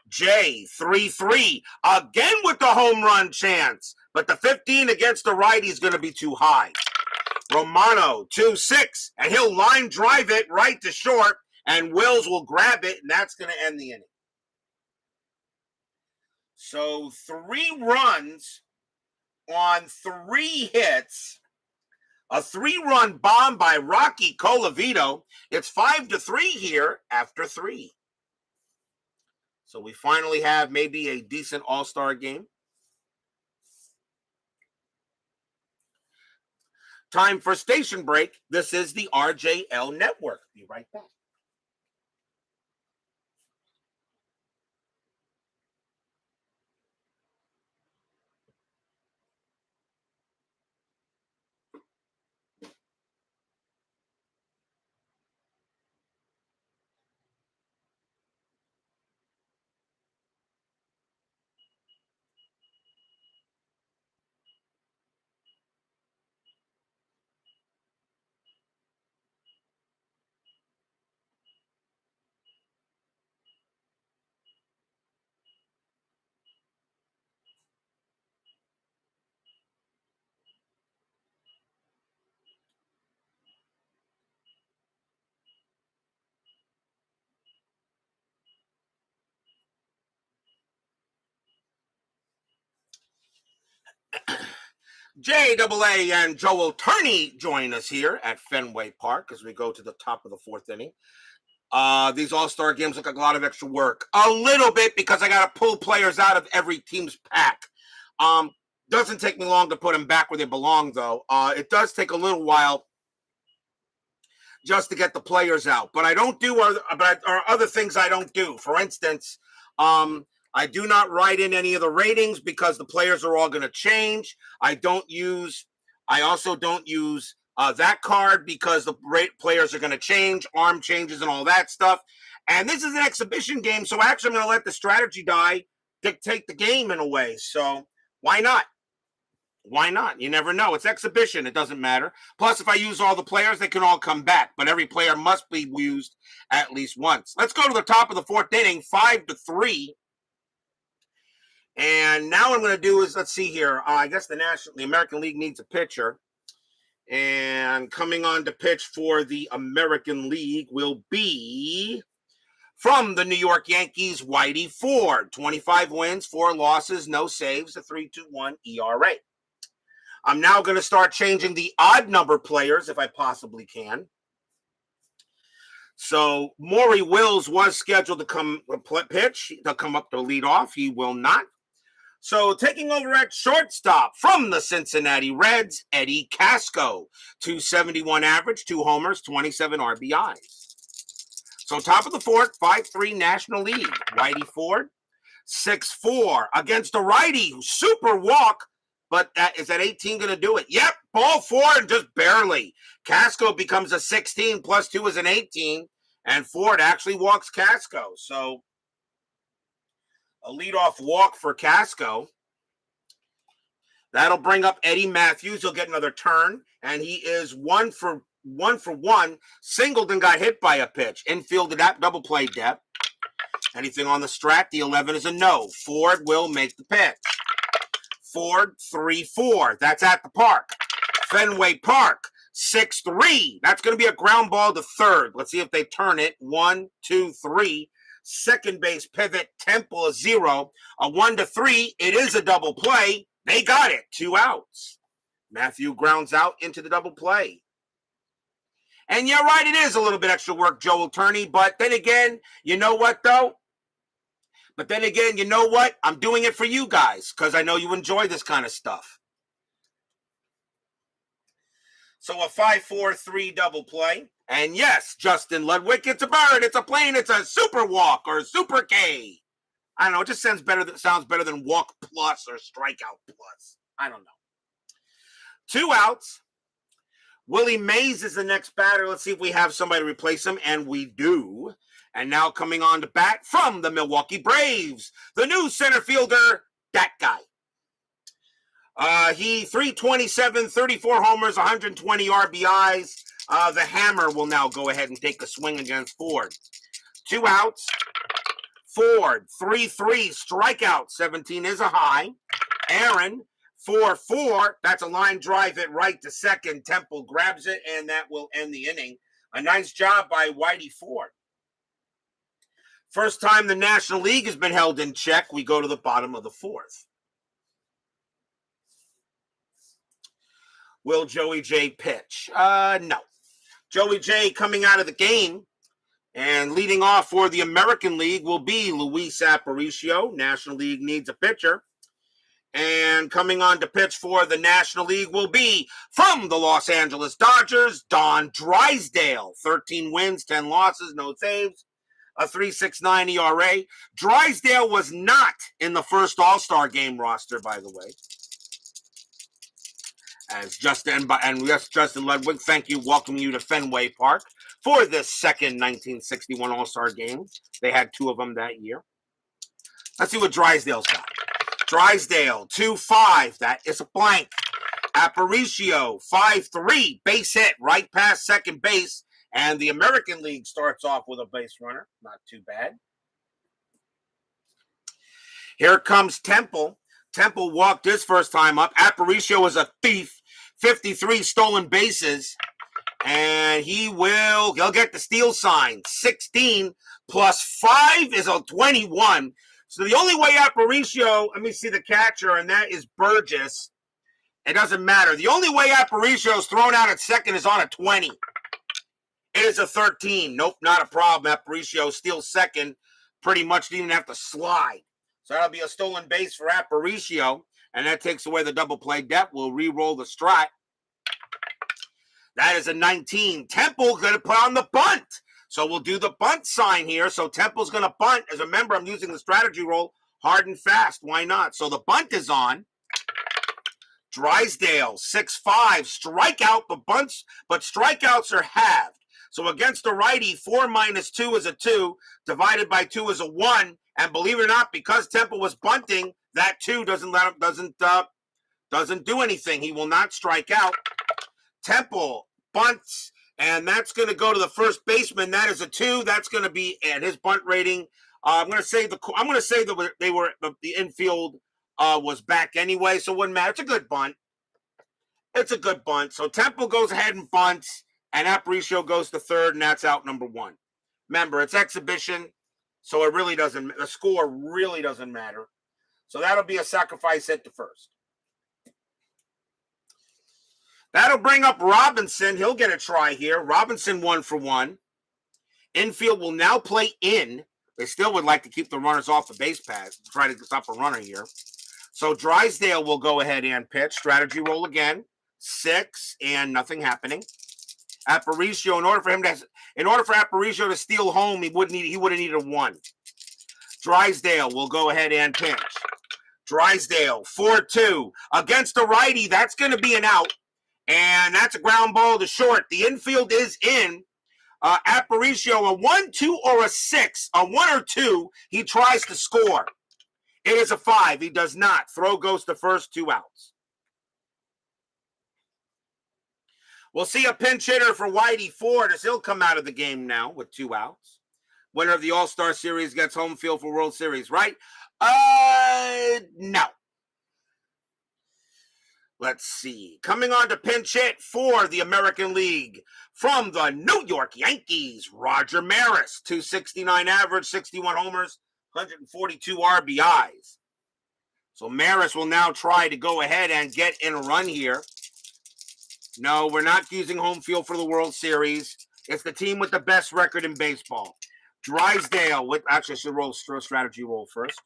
Jay, 3-3. Again with the home run chance. But the 15 against the righty is going to be too high. Romano, 2-6. And he'll line drive it right to short. And Wills will grab it. And that's going to end the inning. So 3 runs on 3 hits. A 3-run bomb by Rocky Colavito. It's 5-3 here after 3. So we finally have maybe a decent All-Star game. Time for station break. This is the RJL Network. Be right back. JAA and Joel Turney join us here at Fenway Park as we go to the top of the 4th inning. These All-Star games look like a lot of extra work. A little bit because I got to pull players out of every team's pack. Doesn't take me long to put them back where they belong, though. It does take a little while just to get the players out. But I don't do other things I don't do. For instance, I do not write in any of the ratings because the players are all going to change. I also don't use that card because the players are going to change, arm changes and all that stuff. And this is an exhibition game, so actually I'm going to let the strategy die dictate the game in a way. So why not? Why not? You never know. It's exhibition. It doesn't matter. Plus, if I use all the players, they can all come back. But every player must be used at least once. Let's go to the top of the 4th inning, 5-3. And now what I'm going to do is, let's see here. I guess the American League needs a pitcher. And coming on to pitch for the American League will be from the New York Yankees, Whitey Ford. 25 wins, 4 losses, no saves, a 3.21 ERA. I'm now going to start changing the odd number players if I possibly can. So Maury Wills was scheduled to come up to lead off. He will not. So taking over at shortstop from the Cincinnati Reds, Eddie Casco. 271 average, 2 homers, 27 RBIs. So top of the fourth, 5-3 National League. Whitey Ford, 6-4 against a righty, super walk. But is that 18 going to do it? Yep, ball Ford just barely. Casco becomes a 16, plus 2 is an 18, and Ford actually walks Casco. So a leadoff walk for Casco. That'll bring up Eddie Matthews. He'll get another turn, and he is one for one. Singleton got hit by a pitch. Infield double play depth. Anything on the strat? The 11 is a no. Ford will make the pitch. Ford 3-4. That's at the park. Fenway Park 6-3. That's going to be a ground ball to third. Let's see if they turn it. 1, 2, 3. Second base pivot. Temple is 0. A 1-3. It is a double play. They got it. 2 outs. Matthew grounds out into the double play. And you're right, it is a little bit extra work, Joel Turney. But then again, you know what, though? I'm doing it for you guys because I know you enjoy this kind of stuff. So a 5-4-3 double play. And yes, Justin Ludwig, it's a bird, it's a plane, it's a super walk or super K. I don't know, it just sounds better than walk plus or strikeout plus. I don't know. 2 outs. Willie Mays is the next batter. Let's see if we have somebody to replace him, and we do. And now coming on to bat from the Milwaukee Braves, the new center fielder, that guy. He 327, 34 homers, 120 RBIs. The hammer will now go ahead and take a swing against Ford. 2 outs. Ford 3-3 strikeout. 17 is a high. Aaron 4-4. That's a line drive it right to second. Temple grabs it, and that will end the inning. A nice job by Whitey Ford. First time the National League has been held in check. We go to the bottom of the fourth. Will Joey J pitch? No. Joey J coming out of the game and leading off for the American League will be Luis Aparicio. National League needs a pitcher. And coming on to pitch for the National League will be from the Los Angeles Dodgers, Don Drysdale. 13 wins, 10 losses, no saves. A 3.69 ERA. Drysdale was not in the first All-Star game roster, by the way. As Justin Ludwig, thank you, welcome you to Fenway Park for this second 1961 All-Star game. They had 2 of them that year. Let's see what Drysdale's got. Drysdale, 2-5. That is a blank. Aparicio, 5-3. Base hit right past second base. And the American League starts off with a base runner. Not too bad. Here comes Temple. Temple walked his first time up. Aparicio is a thief. 53 stolen bases. And he'll get the steal sign. 16 plus 5 is a 21. So the only way Aparicio, let me see the catcher, and that is Burgess. It doesn't matter. The only way Aparicio is thrown out at second is on a 20. It is a 13. Nope, not a problem. Aparicio steals second. Pretty much didn't even have to slide. So that'll be a stolen base for Aparicio, and that takes away the double play depth. We'll re-roll the strike. That is a 19. Temple going to put on the bunt. So we'll do the bunt sign here. So Temple's going to bunt. As a member, I'm using the strategy roll hard and fast. Why not? So the bunt is on. Drysdale, 6-5. Strikeout the bunts, but strikeouts are halved. So against a righty, 4 minus 2 is a 2. Divided by 2 is a 1. And believe it or not, because Temple was bunting, that 2 doesn't do anything. He will not strike out. Temple bunts. And that's going to go to the first baseman. That is a 2. That's going to be at his bunt rating. I'm going to say the infield was back anyway, so it wouldn't matter. It's a good bunt. It's a good bunt. So Temple goes ahead and bunts, and Aparicio goes to third, and that's out number 1. Remember, it's exhibition, so it really doesn't. The score really doesn't matter. So that'll be a sacrifice hit to first. That'll bring up Robinson. He'll get a try here. Robinson 1 for 1. Infield will now play in. They still would like to keep the runners off the base paths. Try to stop a runner here. So Drysdale will go ahead and pitch. Strategy roll again. 6 and nothing happening. Aparicio, in order for Aparicio to steal home, he would have needed a 1. Drysdale will go ahead and pitch. Drysdale, 4-2 against the righty. That's going to be an out, and that's a ground ball to short. The infield is in. Aparicio, a 1-2 or a 6, a 1 or 2. He tries to score. It is a 5. He does not. Throw goes to first, 2 outs. We'll see a pinch hitter for Whitey Ford as he'll come out of the game now with 2 outs. Winner of the All-Star Series gets home field for World Series, right? No. Let's see. Coming on to pinch hit for the American League from the New York Yankees, Roger Maris, 269 average, 61 homers, 142 RBIs. So Maris will now try to go ahead and get in a run here. No, we're not using home field for the World Series. It's the team with the best record in baseball. Drysdale with, actually, I should roll strategy roll first.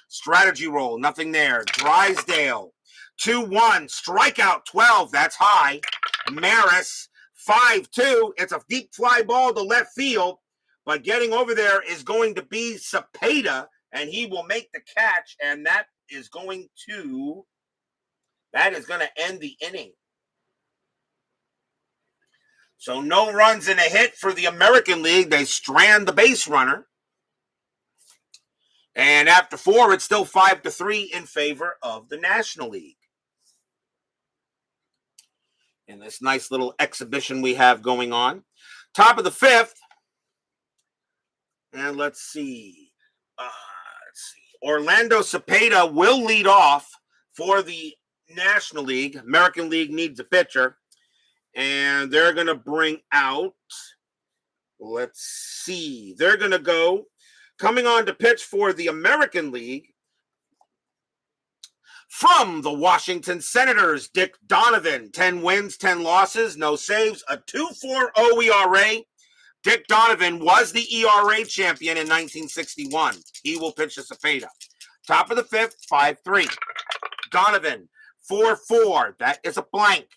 Strategy roll, nothing there. Drysdale, 2-1, strikeout 12, that's high. Maris, 5-2, it's a deep fly ball to left field, but getting over there is going to be Cepeda, and he will make the catch, and that is going to end the inning. So no runs and a hit for the American League. They strand the base runner. And after 4, it's still 5-3 in favor of the National League. In this nice little exhibition we have going on. Top of the 5th. And let's see. Orlando Cepeda will lead off for the National League. American League needs a pitcher. And they're going to bring out, let's see, they're going to go, coming on to pitch for the American League, from the Washington Senators, Dick Donovan, 10 wins, 10 losses, no saves, a 2.40 ERA. Dick Donovan was the ERA champion in 1961. He will pitch to Cepeda. Top of the 5th, 5-3. Donovan, 4-4. That is a blank.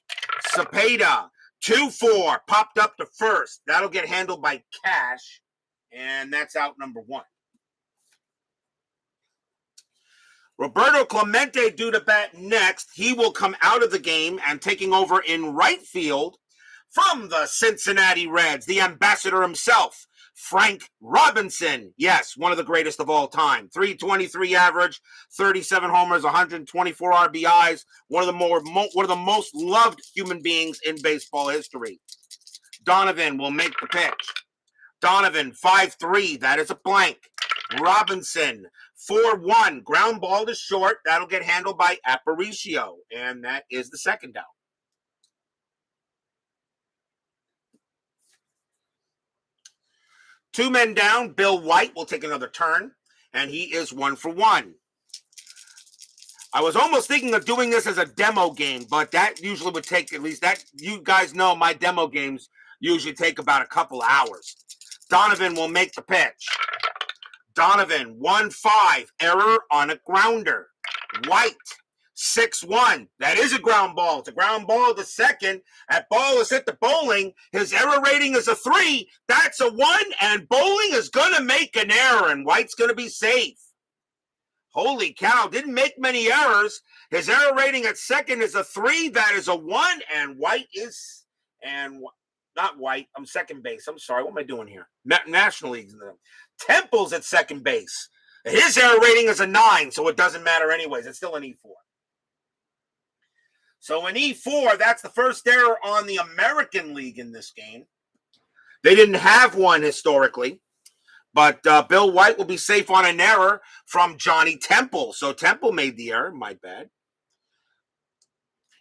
Cepeda, 2-4, popped up to first. That'll get handled by Cash, and that's out number 1. Roberto Clemente due to bat next. He will come out of the game and taking over in right field from the Cincinnati Reds, the ambassador himself, Frank Robinson. Yes, one of the greatest of all time. 323 average, 37 homers, 124 RBIs. One of the most loved human beings in baseball history. Donovan will make the pitch. Donovan, 5-3. That is a blank. Robinson, 4-1. Ground ball to short. That'll get handled by Aparicio. And that is the second out. Two men down. Bill White will take another turn, and he is 1 for 1. I was almost thinking of doing this as a demo game, but that usually would take at least that. You guys know my demo games usually take about a couple hours. Donovan will make the pitch. Donovan, 1-5. Error on a grounder. White, 6-1. That is a ground ball. It's a ground ball to second. That ball is hit the bowling. His error rating is a 3. That's a 1, and bowling is going to make an error, and White's going to be safe. Holy cow, didn't make many errors. His error rating at second is a 3. That is a 1, and White is, and not White, I'm second base. I'm sorry, what am I doing here? National League. Temple's at second base. His error rating is a 9, so it doesn't matter anyways. It's still an E4. So an E4, that's the first error on the American League in this game. They didn't have one historically, but Bill White will be safe on an error from Johnny Temple. So Temple made the error, my bad.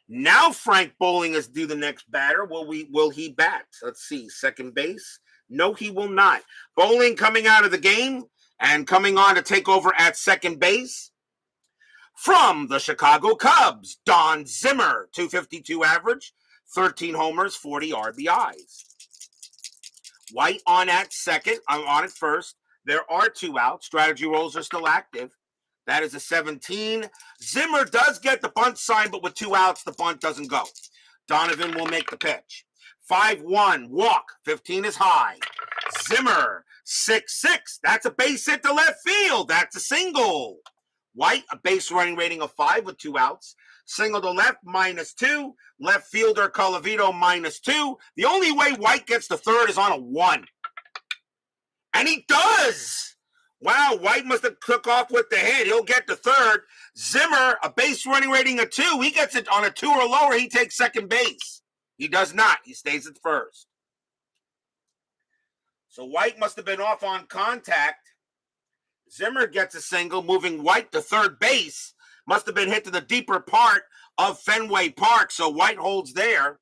Now Frank Bowling is due the next batter. Will he bat? Let's see, second base. No, he will not. Bowling coming out of the game and coming on to take over at second base. From the Chicago Cubs, Don Zimmer, 252 average, 13 homers, 40 RBIs. White on at second. I'm on at first. There are 2 outs. Strategy rolls are still active. That is a 17. Zimmer does get the bunt sign, but with 2 outs, the bunt doesn't go. Donovan will make the pitch. 5-1, walk. 15 is high. Zimmer, 6-6. That's a base hit to left field. That's a single. White, a base running rating of 5 with 2 outs. Single to left, -2. Left fielder, Colavito, -2. The only way White gets to third is on a 1. And he does. Wow, White must have took off with the hit. He'll get to third. Zimmer, a base running rating of 2. He gets it on a 2 or lower. He takes second base. He does not. He stays at first. So White must have been off on contact. Zimmer gets a single, moving White to third base. Must have been hit to the deeper part of Fenway Park. So White holds there.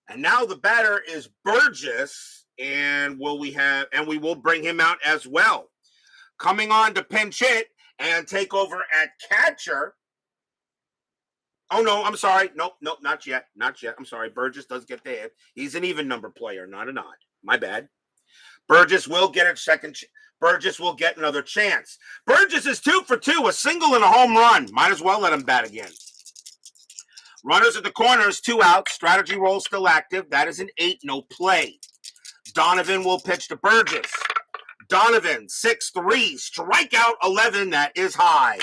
And now the batter is Burgess. And we will bring him out as well. Coming on to pinch hit and take over at catcher. Oh, no, I'm sorry. Nope, not yet. I'm sorry. Burgess does get the hit. He's an even number player, not an odd. My bad. Burgess will get a second. Burgess will get another chance. Burgess is 2 for 2, a single and a home run. Might as well let him bat again. Runners at the corners, 2 outs. Strategy roll still active. That is an 8, no play. Donovan will pitch to Burgess. Donovan, 6-3, strikeout 11, that is high.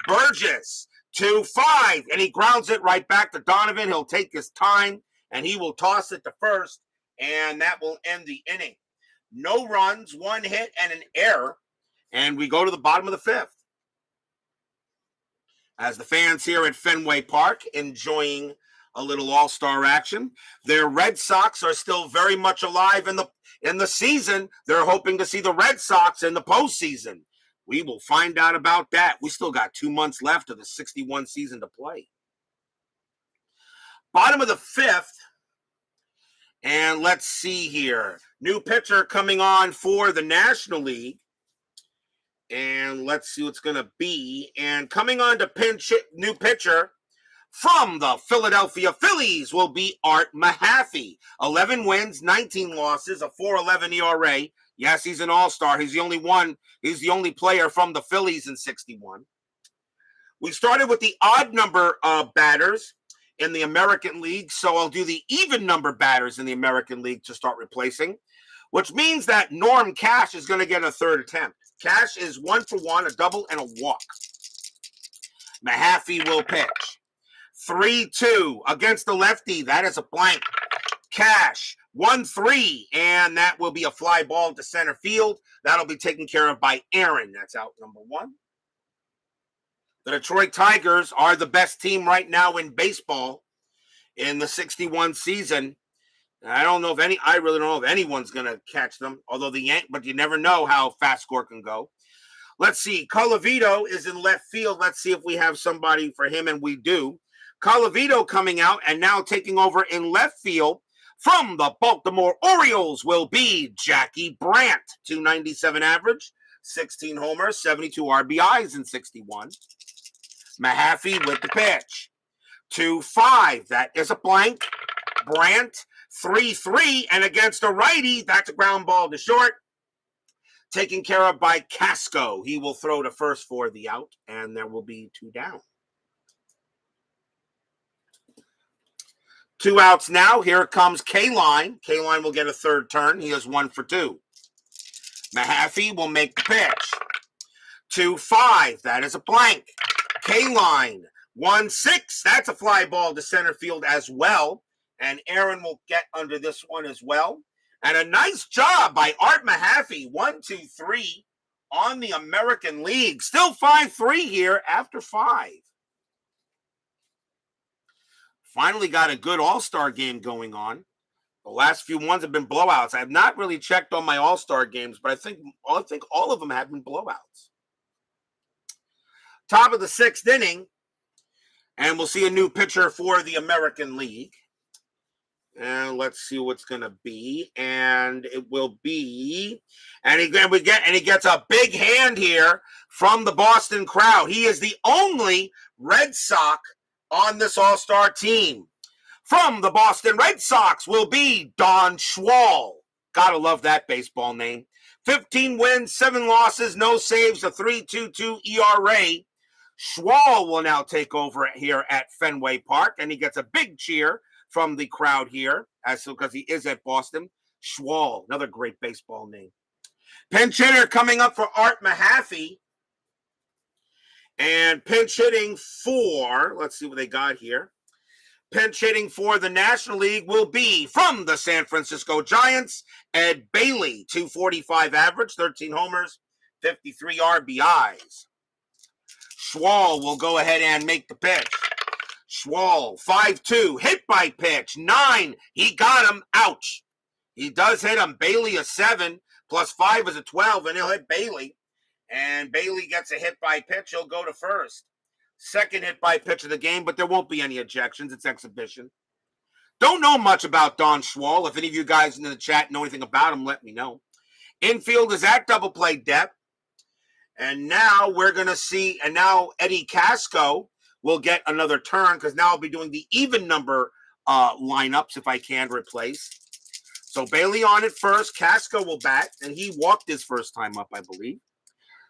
Burgess, 2-5, and he grounds it right back to Donovan. He'll take his time, and he will toss it to first, and that will end the inning. No runs, 1 hit, and an error, and we go to the bottom of the 5th. As the fans here at Fenway Park enjoying a little all-star action. Their Red Sox are still very much alive in the season. They're hoping to see the Red Sox in the postseason. We will find out about that. We still got 2 months left of the 61 season to play. Bottom of the 5th. And let's see here. New pitcher coming on for the National League. And let's see what's going to be. And coming on to pinch hit, new pitcher from the Philadelphia Phillies will be Art Mahaffey. 11 wins, 19 losses, a 4.11 ERA. Yes, he's an all-star. He's the only one. He's the only player from the Phillies in 61. We started with the odd number of batters in the American League, so I'll do the even number batters in the American League to start replacing, which means that Norm Cash is going to get a third attempt. Cash is 1 for 1, a double and a walk. Mahaffey will pitch. 3-2 against the lefty. That is a blank. Cash, 1-3, and that will be a fly ball to center field. That'll be taken care of by Aaron. That's out number 1. The Detroit Tigers are the best team right now in baseball in the 61 season. I really don't know if anyone's going to catch them, but you never know how FastScore can go. Let's see. Colavito is in left field. Let's see if we have somebody for him, and we do. Colavito coming out and now taking over in left field from the Baltimore Orioles will be Jackie Brandt. 297 average, 16 homers, 72 RBIs in 61. Mahaffey with the pitch. 2-5. That is a blank. Brandt, 3-3. And against a righty, that's a ground ball to short. Taken care of by Casco. He will throw to first for the out, and there will be 2 down. 2 outs now. Here comes K-Line. K-Line will get a third turn. He is 1 for 2. Mahaffey will make the pitch. 2-5. That is a blank. K-Line. 1-6. That's a fly ball to center field as well. And Aaron will get under this one as well. And a nice job by Art Mahaffey. 1-2-3 on the American League. Still 5-3 here after 5. Finally got a good all-star game going on. The last few ones have been blowouts. I have not really checked on my all-star games, but I think all of them have been blowouts. Top of the 6th inning, and we'll see a new pitcher for the American League. And let's see what's going to be. And it will be, and he gets a big hand here from the Boston crowd. He is the only Red Sox on this all-star team. From the Boston Red Sox will be Don Schwall. Gotta love that baseball name. 15 wins, 7 losses, no saves, a 3.22 ERA. Schwall will now take over here at Fenway Park, and he gets a big cheer from the crowd here because he is at Boston. Schwal, another great baseball name. Pinch hitter coming up for Art Mahaffey. And pinch hitting for, let's see what they got here. Pinch hitting for the National League will be from the San Francisco Giants, Ed Bailey, 245 average, 13 homers, 53 RBIs. Schwal will go ahead and make the pitch. Schwal, 5-2, hit by pitch, 9. He got him. Ouch. He does hit him. Bailey a 7, plus 5 is a 12, and he'll hit Bailey. And Bailey gets a hit by pitch. He'll go to first. Second hit by pitch of the game, but there won't be any ejections. It's exhibition. Don't know much about Don Schwal. If any of you guys in the chat know anything about him, let me know. Infield is at double play depth. And now we're going to see, and now Eddie Casco will get another turn because now I'll be doing the even number lineups if I can replace. So Bailey on at first. Casco will bat, and he walked his first time up, I believe.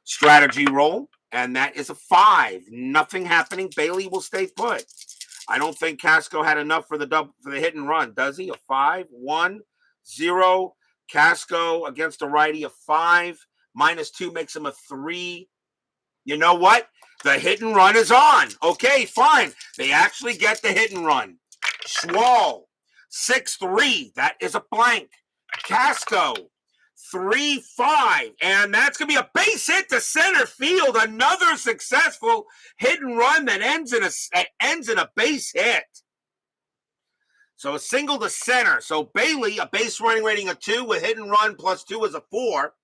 Strategy roll, and that is a 5. Nothing happening. Bailey will stay put. I don't think Casco had enough for the hit and run, does he? A 5, 1, 0. Casco against a righty, a 5. -2 makes him a 3. You know what? The hit and run is on. Okay, fine. They actually get the hit and run. Schwal, 6-3. That is a blank. Casco, 3-5, and that's going to be a base hit to center field. Another successful hit and run that ends in a base hit. So a single to center. So Bailey, a base running rating of 2 with hit and run plus 2 is a 4.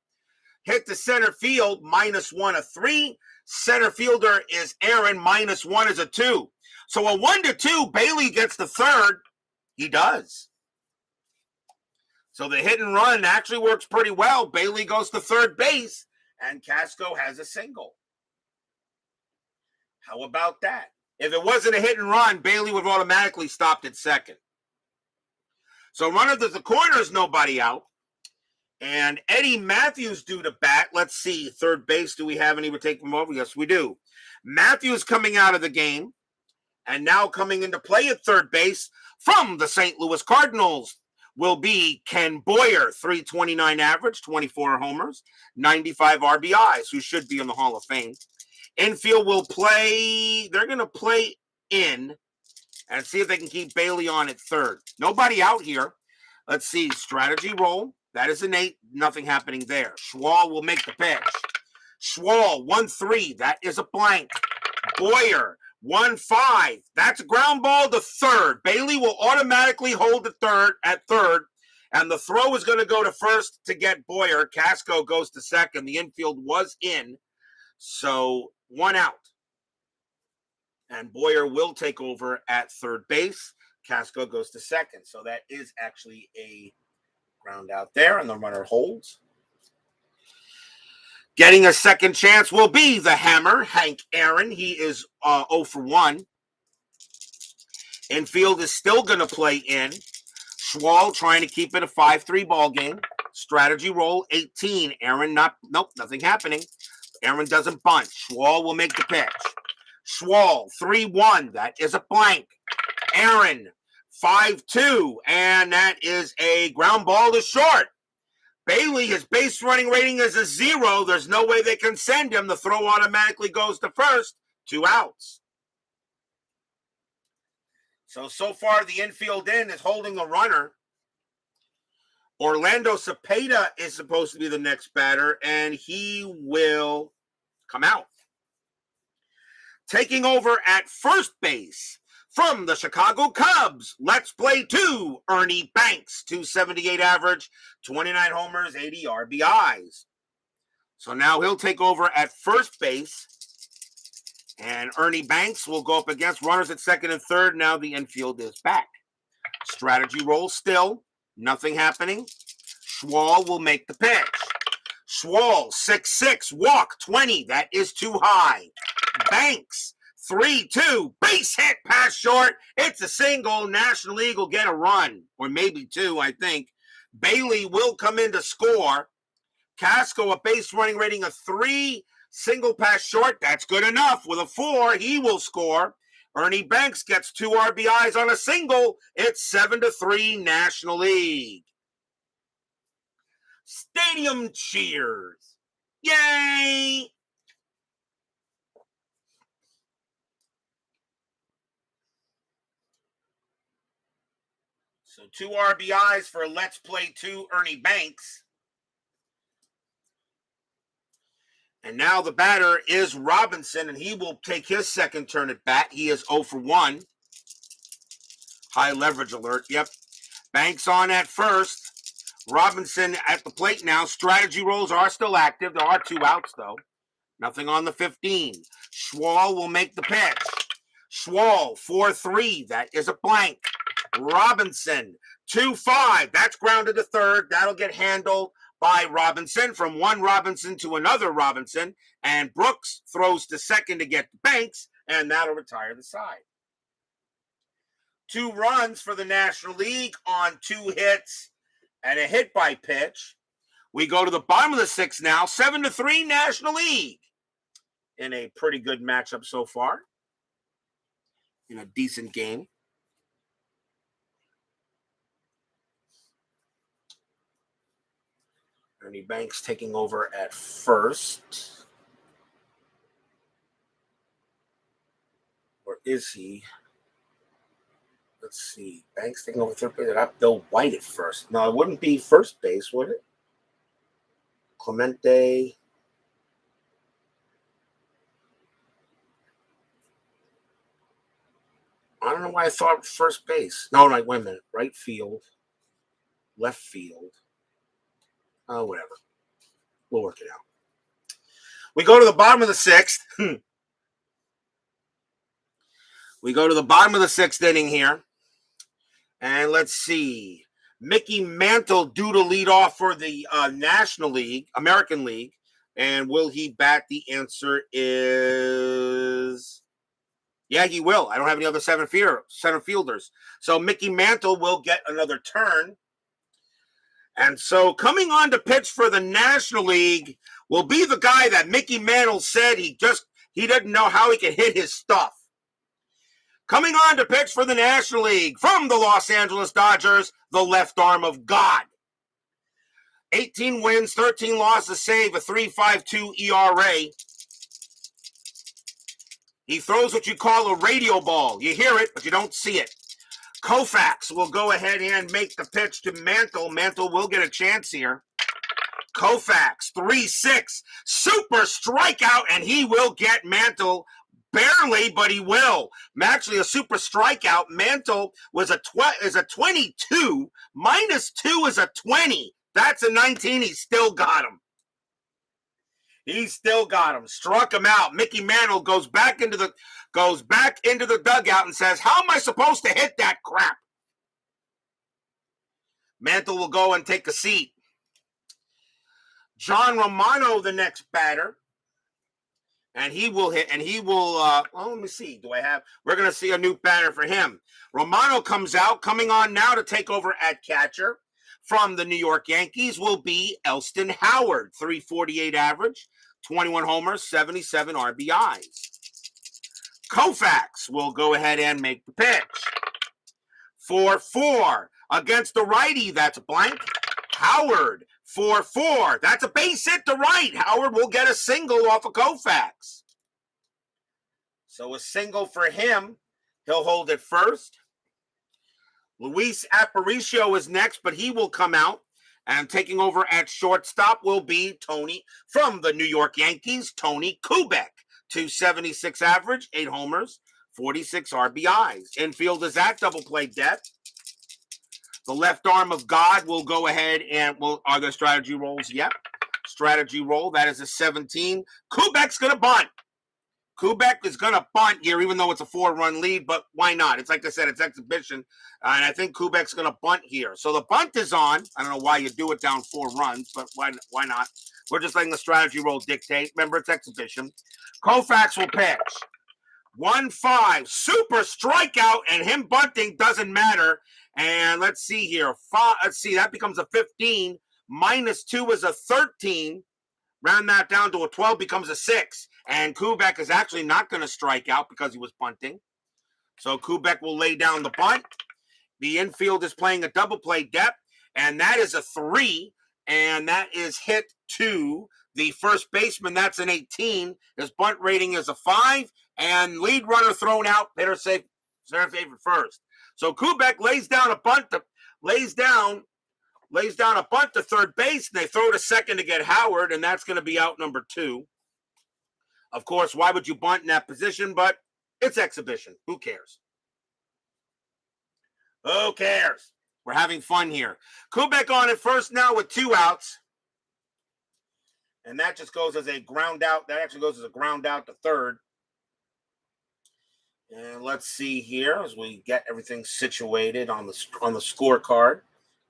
Hit to center field, -1, a 3. Center fielder is Aaron, -1 is a 2. So a 1-2, Bailey gets the third. He does. So the hit and run actually works pretty well. Bailey goes to third base, and Casco has a single. How about that? If it wasn't a hit and run, Bailey would have automatically stopped at second. So runner to the corner is nobody out. And Eddie Matthews due to bat. Let's see, third base. Do we have any? We take him over? Yes, we do. Matthews coming out of the game, and now coming into play at third base from the St. Louis Cardinals will be Ken Boyer, 329 average, 24 homers, 95 RBIs, who should be in the Hall of Fame. Infield will play, they're going to play in and see if they can keep Bailey on at third. Nobody out here. Let's see, strategy roll. That is an 8, nothing happening there. Schwal will make the pitch. Schwal, 1-3, that is a blank. Boyer, 1-5, that's a ground ball to third. Bailey will automatically hold the at third, and the throw is going to go to first to get Boyer. Casco goes to second. The infield was in, so 1 out. And Boyer will take over at third base. Casco goes to second, so that is actually a ground out there, and the runner holds. Getting a second chance will be the hammer, Hank Aaron. He is 0 for 1. Infield is still going to play in. Schwal trying to keep it a 5-3 ball game. Strategy roll, 18. Aaron, nothing happening. Aaron doesn't bunt. Schwal will make the pitch. Schwal, 3-1. That is a blank. Aaron, 5-2. And that is a ground ball to short. Bailey, his base running rating is a 0. There's no way they can send him. The throw automatically goes to first. 2 outs. So far the infield in is holding the runner. Orlando Cepeda is supposed to be the next batter, and he will come out. Taking over at first base from the Chicago Cubs, let's play 2, Ernie Banks, 278 average, 29 homers, 80 RBIs. So now he'll take over at first base, and Ernie Banks will go up against runners at second and third. Now the infield is back. Strategy roll still, nothing happening. Schwal will make the pitch. Schwal, 6-6, walk, 20, that is too high. Banks, 3-2, base hit past short. It's a single. National League will get a run, or maybe 2, I think. Bailey will come in to score. Casco, a base running rating of 3, single pass short. That's good enough. With a 4, he will score. Ernie Banks gets 2 RBIs on a single. It's 7-3 National League. Stadium cheers. Yay! So 2 RBIs for Let's Play 2 Ernie Banks. And now the batter is Robinson, and he will take his second turn at bat. He is 0 for 1. High leverage alert. Yep. Banks on at first. Robinson at the plate now. Strategy rolls are still active. There are 2 outs, though. Nothing on the 15. Schwal will make the pitch. Schwal, 4-3. That is a blank. Robinson, 2-5. That's grounded to third. That'll get handled by Robinson, from one Robinson to another Robinson. And Brooks throws to second to get Banks, and that'll retire the side. 2 runs for the National League on 2 hits and a hit by pitch. We go to the bottom of the 6th now, 7-3 National League. In a pretty good matchup so far. In a decent game. Ernie Banks taking over at first. Or is he? Let's see. Banks taking over third base. I got Bill White at first. No, it wouldn't be first base, would it? Clemente. I don't know why I thought first base. No, wait a minute. Right field. Left field. Oh, whatever. We'll work it out. We go to the bottom of the 6th. We go to the bottom of the 6th inning here. And let's see. Mickey Mantle due to lead off for the National League, American League. And will he bat? The answer is... yeah, he will. I don't have any other center fielders. So Mickey Mantle will get another turn. And so coming on to pitch for the National League will be the guy that Mickey Mantle said he didn't know how he could hit his stuff. Coming on to pitch for the National League from the Los Angeles Dodgers, the left arm of God. 18 wins, 13 losses, save a 3.52 ERA. He throws what you call a radio ball. You hear it, but you don't see it. Koufax will go ahead and make the pitch to Mantle. Mantle will get a chance here. Koufax, 3-6. Super strikeout, and he will get Mantle. Barely, but he will. Actually, a super strikeout. Mantle was is a 22. -2 is a 20. That's a 19. He still got him. He still got him. Struck him out. Mickey Mantle goes back into the dugout and says, "How am I supposed to hit that crap?" Mantle will go and take a seat. John Romano, the next batter. And he will hit, and he will, let me see. We're going to see a new batter for him. Romano comes out, coming on now to take over at catcher from the New York Yankees will be Elston Howard, 348 average, 21 homers, 77 RBIs. Koufax will go ahead and make the pitch. 4-4 against the righty, that's blank. Howard, 4-4. That's a base hit to right. Howard will get a single off of Koufax. So a single for him. He'll hold it first. Luis Aparicio is next, but he will come out. And taking over at shortstop will be Tony from the New York Yankees, Tony Kubek. 276 average, 8 homers, 46 RBIs. Infield is at double play depth. The left arm of God will go ahead and are there strategy rolls? Yep. Strategy roll. That is a 17. Kubek's going to bunt. Kubek is going to bunt here, even though it's a 4-run lead, but why not? It's like I said, it's exhibition, and I think Kubek's going to bunt here. So the bunt is on. I don't know why you do it down 4 runs, but why not? We're just letting the strategy roll dictate. Remember, it's exhibition. Koufax will pitch. 1-5. Super strikeout, and him bunting doesn't matter. And let's see here. That becomes a 15. -2 is a 13. Round that down to a 12 becomes a 6. And Kubek is actually not going to strike out because he was bunting. So Kubek will lay down the bunt. The infield is playing a double play depth, and that is a 3, and that is hit to the first baseman. That's an 18. His bunt rating is a 5, and lead runner thrown out. Hitter safe, center favorite first. So Kubek lays down a bunt to third base, and they throw to second to get Howard, and that's going to be out number 2. Of course, why would you bunt in that position? But it's exhibition. Who cares? Who cares? We're having fun here. Kubek on at first now with 2 outs. And that just goes as a ground out. That actually goes as a ground out to third. And let's see here as we get everything situated on the scorecard.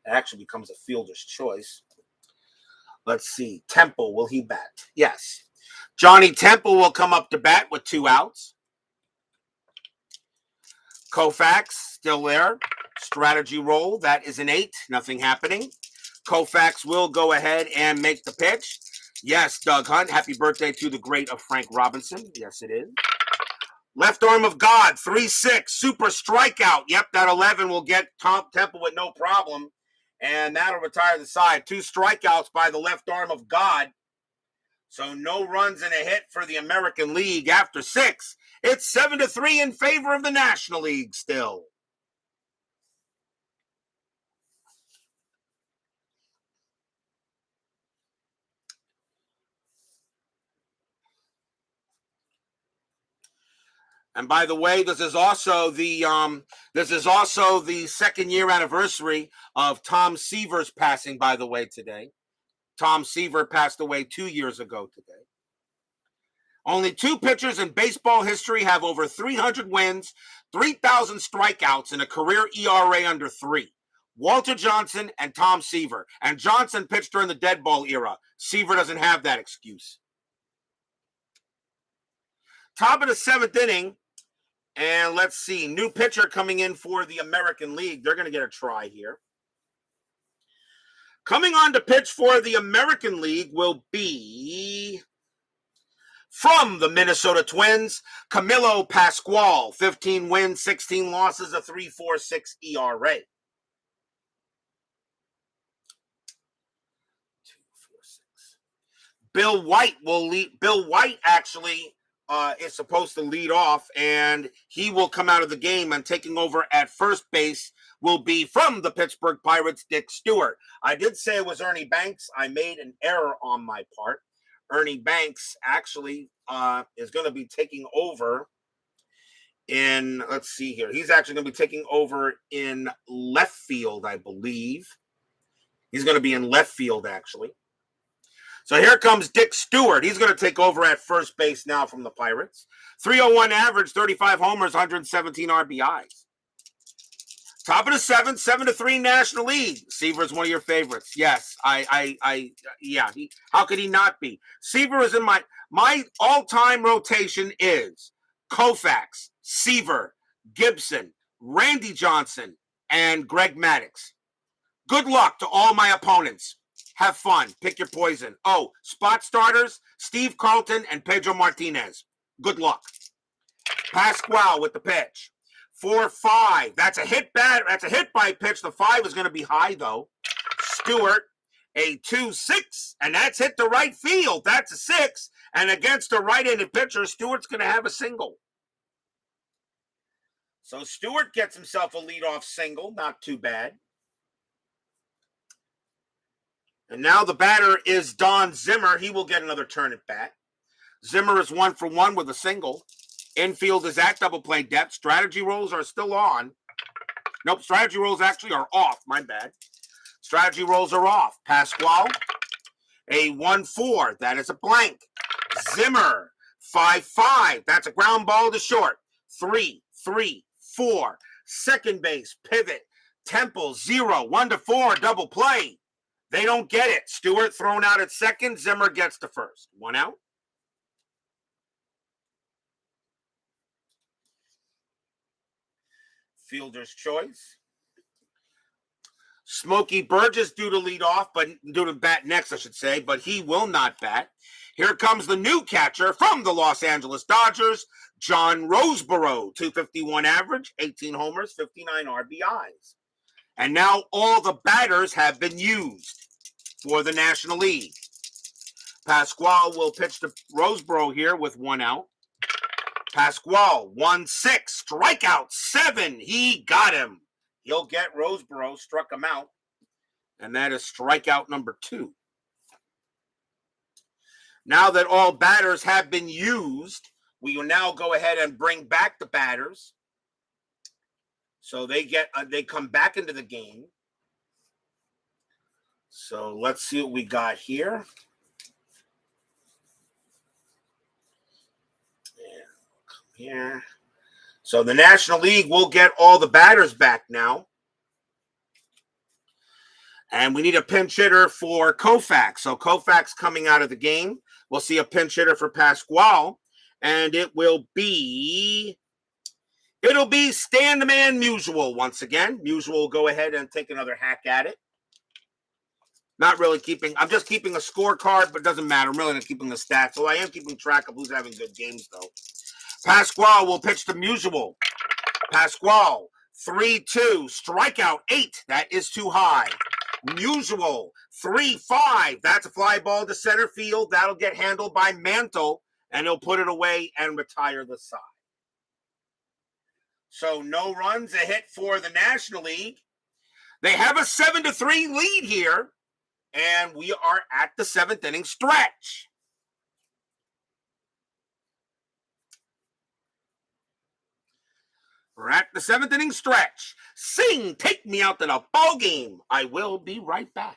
It actually becomes a fielder's choice. Let's see. Temple, will he bat? Yes. Johnny Temple will come up to bat with 2 outs. Koufax still there. Strategy roll. That is an 8. Nothing happening. Koufax will go ahead and make the pitch. Yes, Doug Hunt. Happy birthday to the great of Frank Robinson. Yes, it is. Left arm of God. 3-6. Super strikeout. Yep, that 11 will get Tom Temple with no problem. And that'll retire the side. 2 strikeouts by the left arm of God. So no runs and a hit for the American League after 6. It's 7-3 in favor of the National League still. And by the way, this is also the 2nd year anniversary of Tom Seaver's passing, by the way, today. Tom Seaver passed away 2 years ago today. Only 2 pitchers in baseball history have over 300 wins, 3,000 strikeouts, and a career ERA under 3. Walter Johnson and Tom Seaver. And Johnson pitched during the dead ball era. Seaver doesn't have that excuse. Top of the 7th inning. And let's see, new pitcher coming in for the American League. They're going to get a try here. Coming on to pitch for the American League will be from the Minnesota Twins, Camilo Pascual. 15 wins, 16 losses, a 3.46 ERA. 2.46. Bill White will lead. Bill White actually is supposed to lead off, and he will come out of the game, and taking over at first base will be from the Pittsburgh Pirates, Dick Stewart. I did say it was Ernie Banks. I made an error on my part. Ernie Banks actually is going to be taking over in, let's see here. He's actually going to be taking over in left field, I believe. He's going to be in left field, actually. So here comes Dick Stewart. He's going to take over at first base now from the Pirates. 301 average, 35 homers, 117 RBIs. Top of the 7th, 7-3 National League. Seaver's one of your favorites. Yes, yeah. How could he not be? Seaver is in my all-time rotation is Koufax, Seaver, Gibson, Randy Johnson, and Greg Maddux. Good luck to all my opponents. Have fun. Pick your poison. Oh, spot starters, Steve Carlton and Pedro Martinez. Good luck. Pascual with the pitch. 4-5. That's a hit by pitch. The 5 is going to be high, though. Stewart, a 2-6, and that's hit to right field. That's a 6. And against a right-handed pitcher, Stewart's going to have a single. So Stewart gets himself a leadoff single. Not too bad. And now the batter is Don Zimmer. He will get another turn at bat. Zimmer is 1 for 1 with a single. Infield is at double play depth. Strategy rolls are still on. Nope, strategy rolls actually are off. My bad. Strategy rolls are off. Pascual, a 1-4. That is a blank. Zimmer, 5-5. That's a ground ball to short. 3-3-4. Second base, pivot. Temple, 0. 1-4, double play. They don't get it. Stewart thrown out at second. Zimmer gets to first. 1 out. Fielder's choice. Smokey Burgess due to lead off, but due to bat next, I should say, but he will not bat. Here comes the new catcher from the Los Angeles Dodgers, John Roseborough, 251 average, 18 homers, 59 RBIs. And now all the batters have been used for the National League. Pasquale will pitch to Roseborough here with 1 out. Pasquale, 1-6, strikeout 7. He got him. He'll get Roseborough, struck him out. And that is strikeout number 2. Now that all batters have been used, we will now go ahead and bring back the batters. So they come back into the game. So let's see what we got here. Yeah. So the National League will get all the batters back now. And we need a pinch hitter for Koufax. So Koufax coming out of the game. We'll see a pinch hitter for Pasquale. And it'll be Stan the Man Musial once again. Musial will go ahead and take another hack at it. Not really I'm just keeping a scorecard, but it doesn't matter. I'm really not keeping the stats. So I am keeping track of who's having good games, though. Pasquale will pitch to Musial. Pasquale, 3-2, strikeout 8. That is too high. Musial, 3-5. That's a fly ball to center field. That'll get handled by Mantle, and he'll put it away and retire the side. So no runs, a hit for the National League. They have a 7-3 lead here, and we are at the 7th inning stretch. We're at the 7th inning stretch. Sing, take me out to the ball game. I will be right back.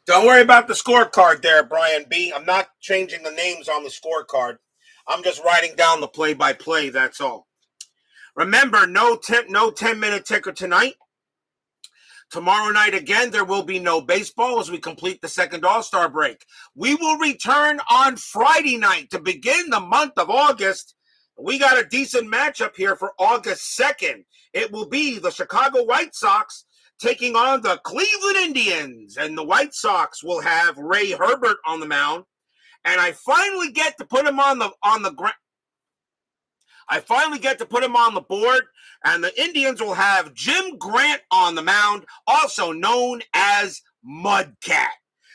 Don't worry about the scorecard there, Brian B. I'm not changing the names on the scorecard. I'm just writing down the play-by-play, that's all. Remember, no 10-minute ticker tonight. Tomorrow night, again, there will be no baseball as we complete the second All-Star break. We will return on Friday night to begin the month of August. We got a decent matchup here for August 2nd. It will be the Chicago White Sox taking on the Cleveland Indians. And the White Sox will have Ray Herbert on the mound. And I finally get to put him on the ground. I finally get to put him on the board, and the Indians will have Jim Grant on the mound, also known as Mudcat.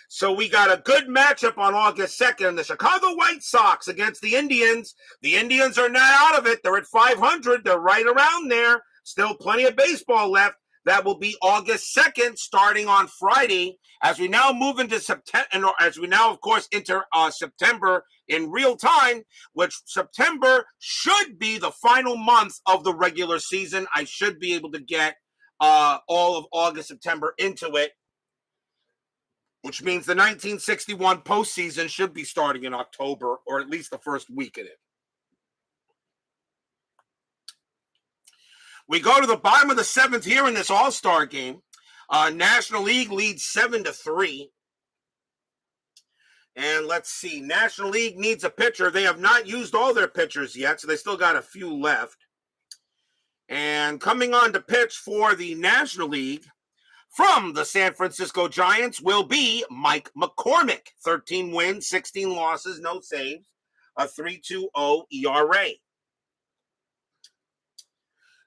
So we got a good matchup on August 2nd. The Chicago White Sox against the Indians. The Indians are not out of it. They're at 500. They're right around there. Still plenty of baseball left. That will be August 2nd, starting on Friday. As we now move into September, and as we now, of course, enter September in real time, which September should be the final month of the regular season. I should be able to get all of August, September into it, which means the 1961 postseason should be starting in October, or at least the first week of it. We go to the bottom of the 7th here in this All-Star game. National League leads 7-3. And let's see. National League needs a pitcher. They have not used all their pitchers yet, so they still got a few left. And coming on to pitch for the National League from the San Francisco Giants will be Mike McCormick. 13 wins, 16 losses, no saves, a 3.20 ERA.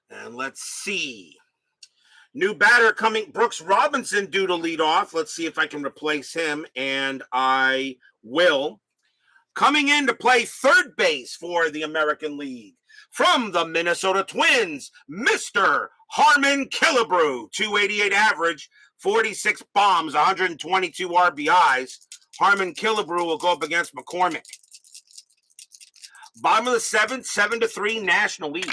And let's see. New batter coming, Brooks Robinson due to lead off. Let's see if I can replace him, and I will. Coming in to play third base for the American League from the Minnesota Twins, Mr. Harmon Killebrew, 288 average, 46 bombs, 122 RBIs. Harmon Killebrew will go up against McCormick. Bottom of the seventh, 7-3 National League.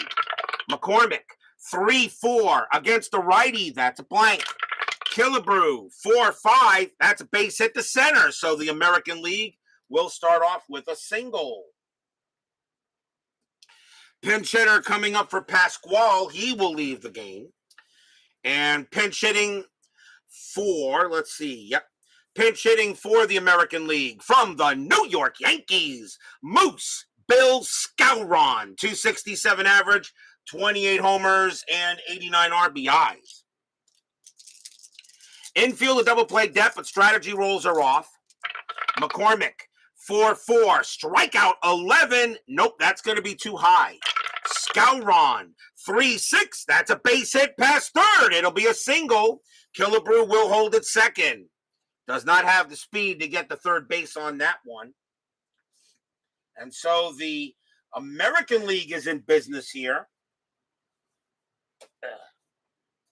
McCormick, 3-4 against the righty. That's a blank. Killebrew, 4-5. That's a base hit to center. So the American League will start off with a single. Pinch hitter coming up for Pasquale. He will leave the game. And pinch hitting for, let's see, yep. Pinch hitting for the American League from the New York Yankees, Moose Bill Skowron, 267 average, 28 homers, and 89 RBIs. Infield, a double play depth, but strategy rolls are off. McCormick, 4-4, strikeout 11. Nope, that's going to be too high. Skowron, 3-6. That's a base hit past third. It'll be a single. Killebrew will hold it second. Does not have the speed to get the third base on that one. And so the American League is in business here.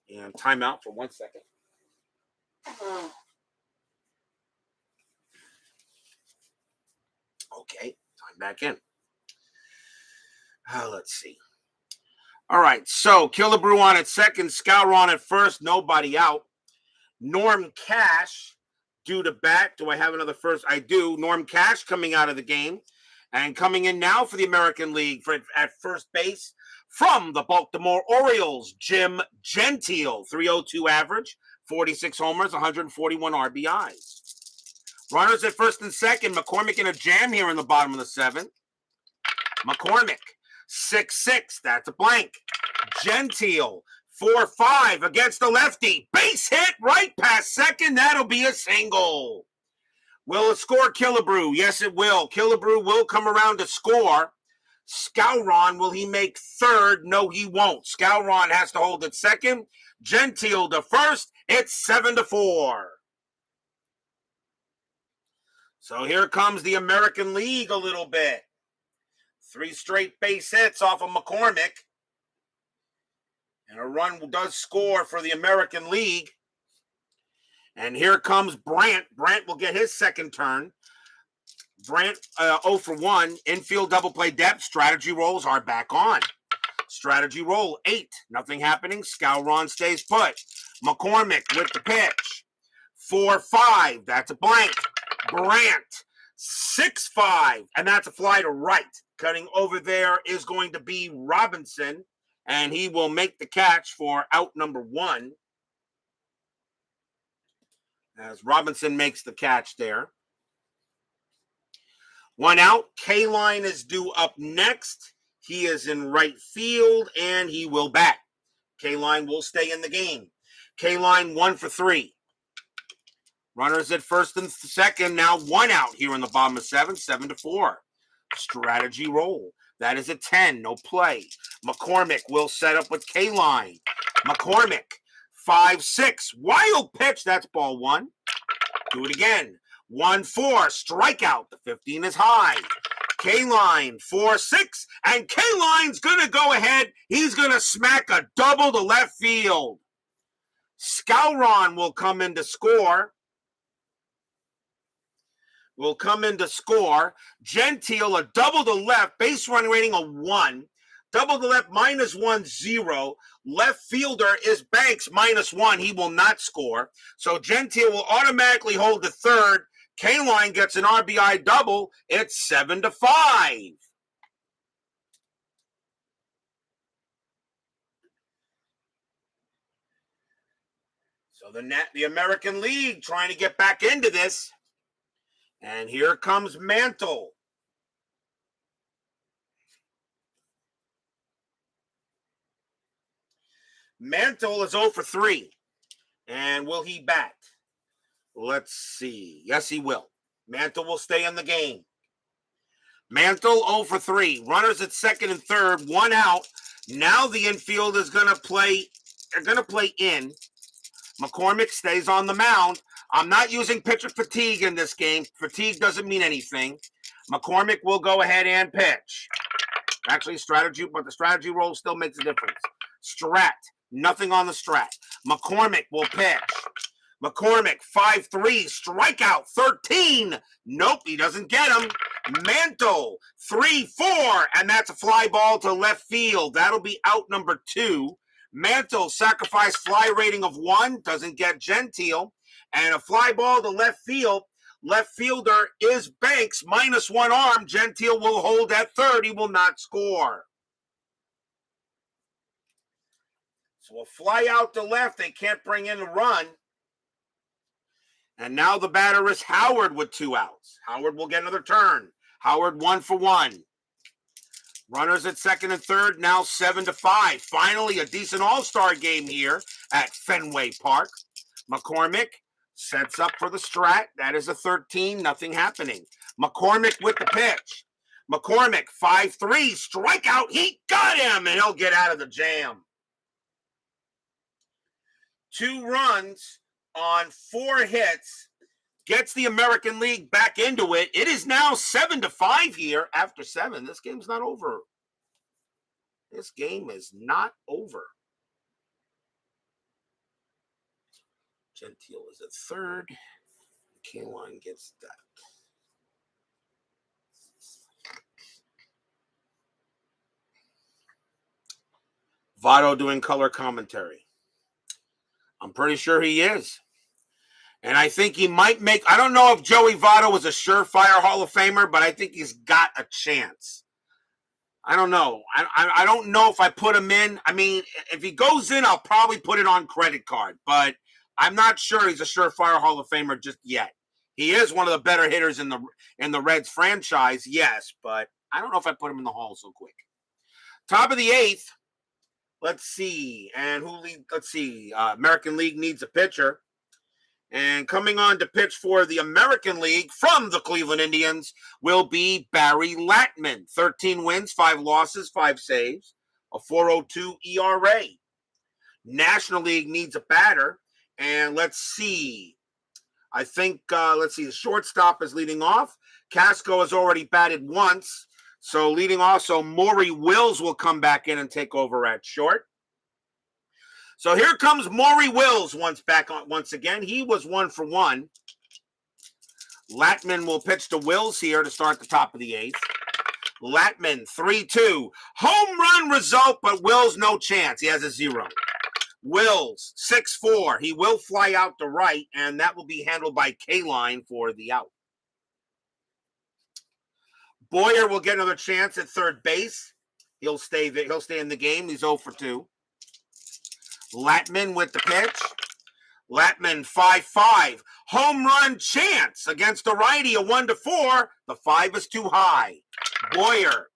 And timeout for 1 second. Okay, time back in. Let's see. All right, so Killebrew on at second, Skowron at first, nobody out. Norm Cash due to bat. Do I have another first? I do. Norm Cash coming out of the game. And coming in now for the American League at first base from the Baltimore Orioles, Jim Gentile, 302 average, 46 homers, 141 RBIs. Runners at first and second. McCormick in a jam here in the bottom of the seventh. McCormick, 6-6. That's a blank. Gentile, 4-5 against the lefty. Base hit right past second. That'll be a single. Will it score Killebrew? Yes, it will. Killebrew will come around to score. Skowron, will he make third? No, he won't. Skowron has to hold it second. Gentile to first. It's 7-4. So here comes the American League a little bit. 3 straight base hits off of McCormick. And a run does score for the American League. And here comes Brandt. Brandt will get his second turn. Brandt 0 for 1. Infield double play depth. Strategy rolls are back on. Strategy roll 8. Nothing happening. Skowron stays put. McCormick with the pitch. 4-5. That's a blank. Brandt 6-5. And that's a fly to right. Cutting over there is going to be Robinson. And he will make the catch for out number 1. As Robinson makes the catch there. 1 out. K-Line is due up next. He is in right field, and he will bat. K-Line will stay in the game. K-Line 1 for 3. Runners at first and second. Now 1 out here in the bottom of 7. 7-4. Strategy roll. That is a 10. No play. McCormick will set up with K-Line. McCormick. 5-6. Wild pitch. That's ball 1. Do it again. 1-4. Strikeout. The 15 is high. K-Line 4-6. And K-Line's going to go ahead. He's going to smack a double to left field. Skowron will come in to score. Gentile, a double to left. Base run rating a 1. Double to left, -1, 0. Left fielder is Banks, -1. He will not score. So Gentile will automatically hold the third. K-Line gets an RBI double. It's 7-5. So the American League trying to get back into this. And here comes Mantle. Mantle is 0 for 3. And will he bat? Let's see. Yes, he will. Mantle will stay in the game. Mantle 0 for 3. Runners at second and third. 1 out. Now the infield is going to play. They're going to play in. McCormick stays on the mound. I'm not using pitcher fatigue in this game. Fatigue doesn't mean anything. McCormick will go ahead and pitch. Actually, strategy, but the strategy roll still makes a difference. Strat Nothing on the strat. McCormick will pitch. McCormick, 5-3, strikeout, 13. Nope, he doesn't get him. Mantle, 3-4, and that's a fly ball to left field. That'll be out number 2. Mantle, sacrifice fly rating of 1, doesn't get Gentile. And a fly ball to left field. Left fielder is Banks, -1 arm. Gentile will hold at third. He will not score. So a fly out to left. They can't bring in a run. And now the batter is Howard with 2 outs. Howard will get another turn. Howard 1 for 1. Runners at second and third, now 7-5. Finally, a decent all-star game here at Fenway Park. McCormick sets up for the strat. That is a 13, nothing happening. McCormick with the pitch. McCormick, 5-3, strikeout. He got him, and he'll get out of the jam. 2 runs on 4 hits, gets the American League back into it. It is now 7-5 here after 7. This game's not over. This game is not over. Gentile is at third. K-Line gets that. Votto doing color commentary. I'm pretty sure he is. And I think he might make, I don't know if Joey Votto was a surefire Hall of Famer, but I think he's got a chance. I don't know. I don't know if I put him in. I mean, if he goes in, I'll probably put it on credit card, but I'm not sure he's a surefire Hall of Famer just yet. He is one of the better hitters in the Reds franchise, yes, but I don't know if I put him in the Hall so quick. Top of the 8th. Let's see. And who lead? Let's see. American League needs a pitcher. And coming on to pitch for the American League from the Cleveland Indians will be Barry Latman. 13 wins, 5 losses, 5 saves, a 4.02 ERA. National League needs a batter. And let's see. I think, the shortstop is leading off. Casco has already batted once. So leading off, so Maury Wills will come back in and take over at short. So here comes Maury Wills once again. He was 1 for 1. Latman will pitch to Wills here to start the top of the 8th. Latman, 3-2. Home run result, but Wills no chance. He has a 0. Wills, 6-4. He will fly out to right, and that will be handled by K-Line for the out. Boyer will get another chance at third base. He'll stay in the game. He's 0 for 2. Latman with the pitch. Latman, 5-5. Home run chance against the righty, a 1-4. The 5 is too high. Boyer,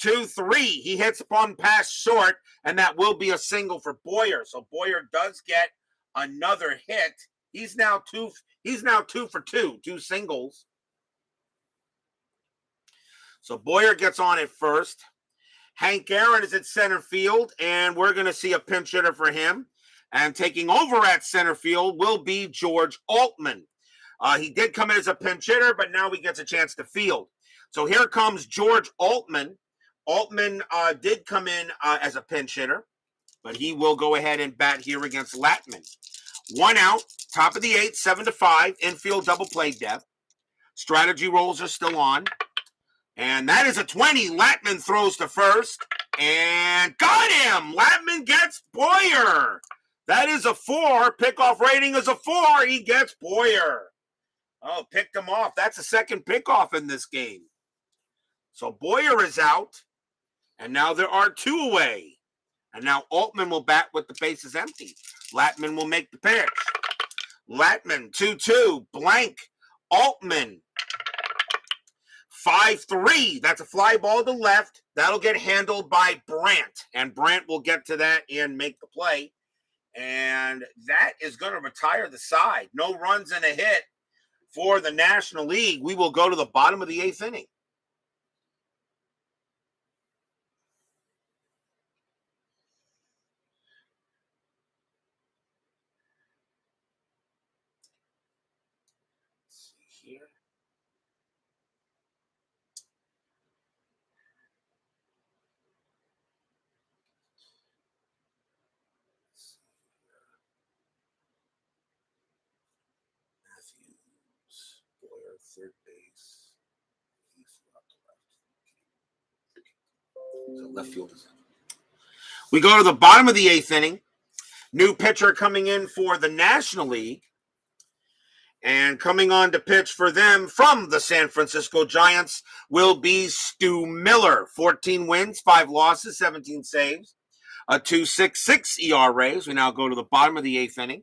2-3. He hits one pass short, and that will be a single for Boyer. So Boyer does get another hit. He's now 2 for 2, 2 singles. So Boyer gets on at first. Hank Aaron is at center field, and we're going to see a pinch hitter for him. And taking over at center field will be George Altman. He did come in as a pinch hitter, but now he gets a chance to field. So here comes George Altman. Altman did come in as a pinch hitter, but he will go ahead and bat here against Latman. 1 out, top of the 8th, 7-5, infield double play depth. Strategy rolls are still on. And that is a 20. Latman throws to first. And got him! Latman gets Boyer. That is a 4. Pickoff rating is a 4. He gets Boyer. Oh, picked him off. That's a second pickoff in this game. So Boyer is out. And now there are 2 away. And now Altman will bat with the bases empty. Latman will make the pitch. Latman, 2-2. Blank. Altman. 5-3. That's a fly ball to left. That'll get handled by Brandt. And Brandt will get to that and make the play. And that is going to retire the side. No runs and a hit for the National League. We will go to the bottom of the 8th inning. Let's see here. Left field. We go to the bottom of the 8th inning. New pitcher coming in for the National League. And coming on to pitch for them from the San Francisco Giants will be Stu Miller. 14 wins, 5 losses, 17 saves, a 2.66 ERA. We now go to the bottom of the 8th inning.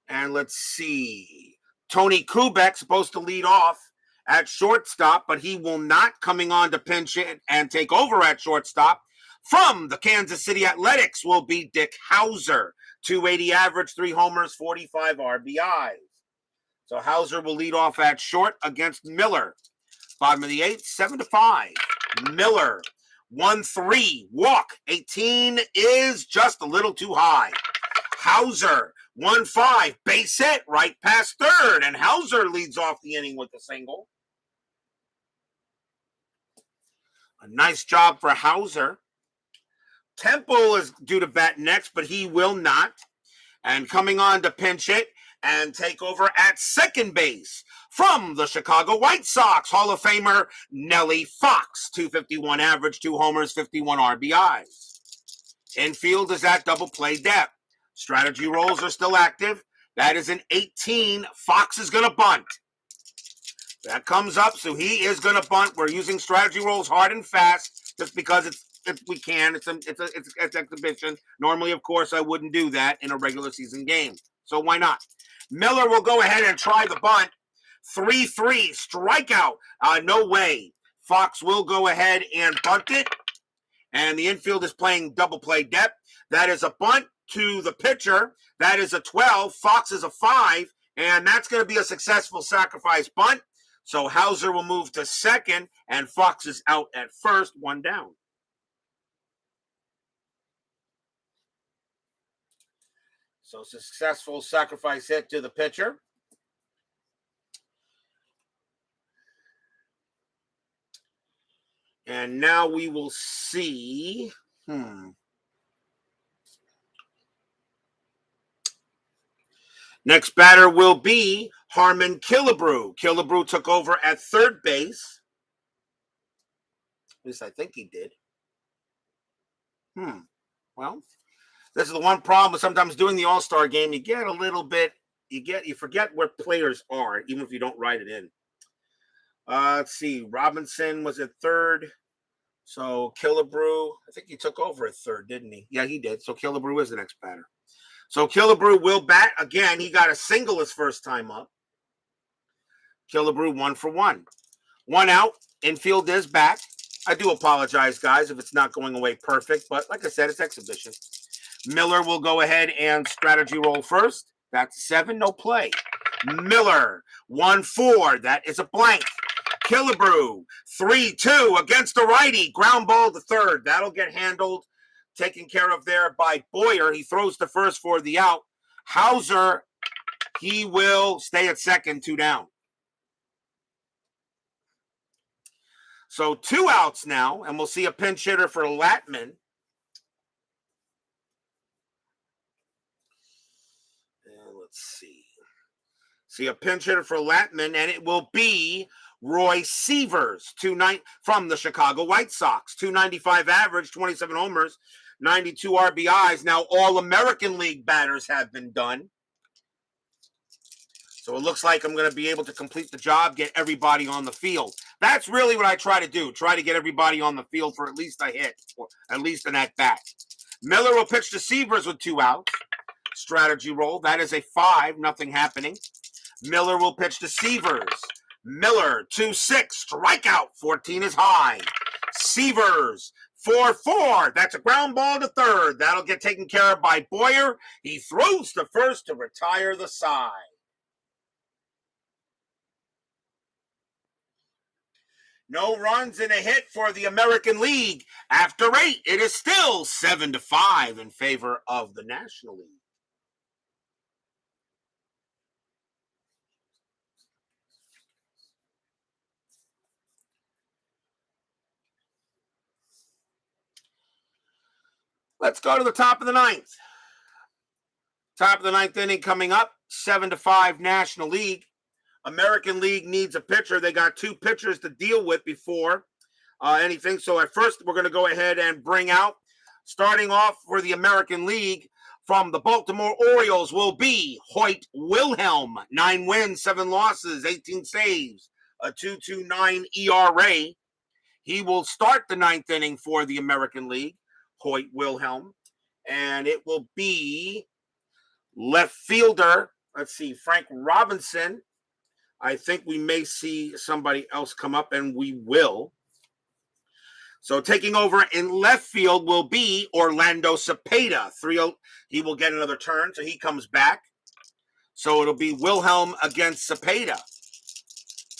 And let's see. Tony Kubek supposed to lead off at shortstop, but he will not. Coming on to pinch it and take over at shortstop from the Kansas City Athletics will be Dick Hauser. 280 average, 3 homers, 45 RBIs. So Hauser will lead off at short against Miller. Bottom of the 8th, 7-5. Miller, 1-3, walk. 18 is just a little too high. Hauser, 1-5, base hit right past third, and Hauser leads off the inning with a single. A nice job for Hauser. Temple is due to bat next, but he will not. And coming on to pinch hit and take over at second base from the Chicago White Sox, Hall of Famer Nellie Fox. 251 average, 2 homers, 51 RBIs. Infield is at double play depth. Strategy rolls are still active. That is an 18. Fox is going to bunt. That comes up, so he is going to bunt. We're using strategy rolls hard and fast just because if we can. It's exhibition. Normally, of course, I wouldn't do that in a regular season game. So why not? Miller will go ahead and try the bunt. 3-3, strikeout. No way. Fox will go ahead and bunt it. And the infield is playing double play depth. That is a bunt to the pitcher. That is a 12. Fox is a 5. And that's going to be a successful sacrifice bunt. So Hauser will move to second. And Fox is out at first, 1 down. So successful sacrifice hit to the pitcher. And now we will see. Next batter will be Harmon Killebrew. Killebrew took over at third base. At least I think he did. Well, this is the one problem with sometimes doing the All-Star game. You get a little bit, you forget where players are, even if you don't write it in. Let's see. Robinson was at third. So Killebrew, I think he took over at third, didn't he? Yeah, he did. So Killebrew is the next batter. So Killebrew will bat again. He got a single his first time up. Killebrew 1 for 1. 1 out. Infield is back. I do apologize, guys, if it's not going away perfect. But like I said, it's exhibition. Miller will go ahead and strategy roll first. That's 7, no play. Miller, 1-4. That is a blank. Killebrew, 3-2 against the righty. Ground ball to third. That'll get handled, taken care of there by Boyer. He throws to first for the out. Hauser, he will stay at second, 2 down. So 2 outs now, and we'll see a pinch hitter for Latman. Let's see. See a pinch hitter for Latman, and it will be Roy Sievers, from the Chicago White Sox. 295 average, 27 homers, 92 RBIs. Now all American League batters have been done. So it looks like I'm going to be able to complete the job, get everybody on the field. That's really what I try to do. Try to get everybody on the field for at least a hit, or at least an at-bat. Miller will pitch to Sievers with 2 outs. Strategy roll. That is a 5, nothing happening. Miller will pitch to Sievers. Miller, 2-6, strikeout, 14 is high. Sievers, 4-4, that's a ground ball to third. That'll get taken care of by Boyer. He throws to first to retire the side. No runs and a hit for the American League. After 8, it is still 7-5 in favor of the National League. Let's go to the top of the 9th. Top of the 9th inning coming up, 7-5 National League. American League needs a pitcher. They got 2 pitchers to deal with before anything. So at first, we're going to go ahead and bring out, starting off for the American League, from the Baltimore Orioles will be Hoyt Wilhelm. 9 wins, 7 losses, 18 saves, a 2.29 ERA. He will start the 9th inning for the American League, Hoyt Wilhelm. And it will be left fielder, let's see, Frank Robinson. I think we may see somebody else come up, and we will. So taking over in left field will be Orlando Cepeda. 3-0. He will get another turn, so he comes back. So it'll be Wilhelm against Cepeda.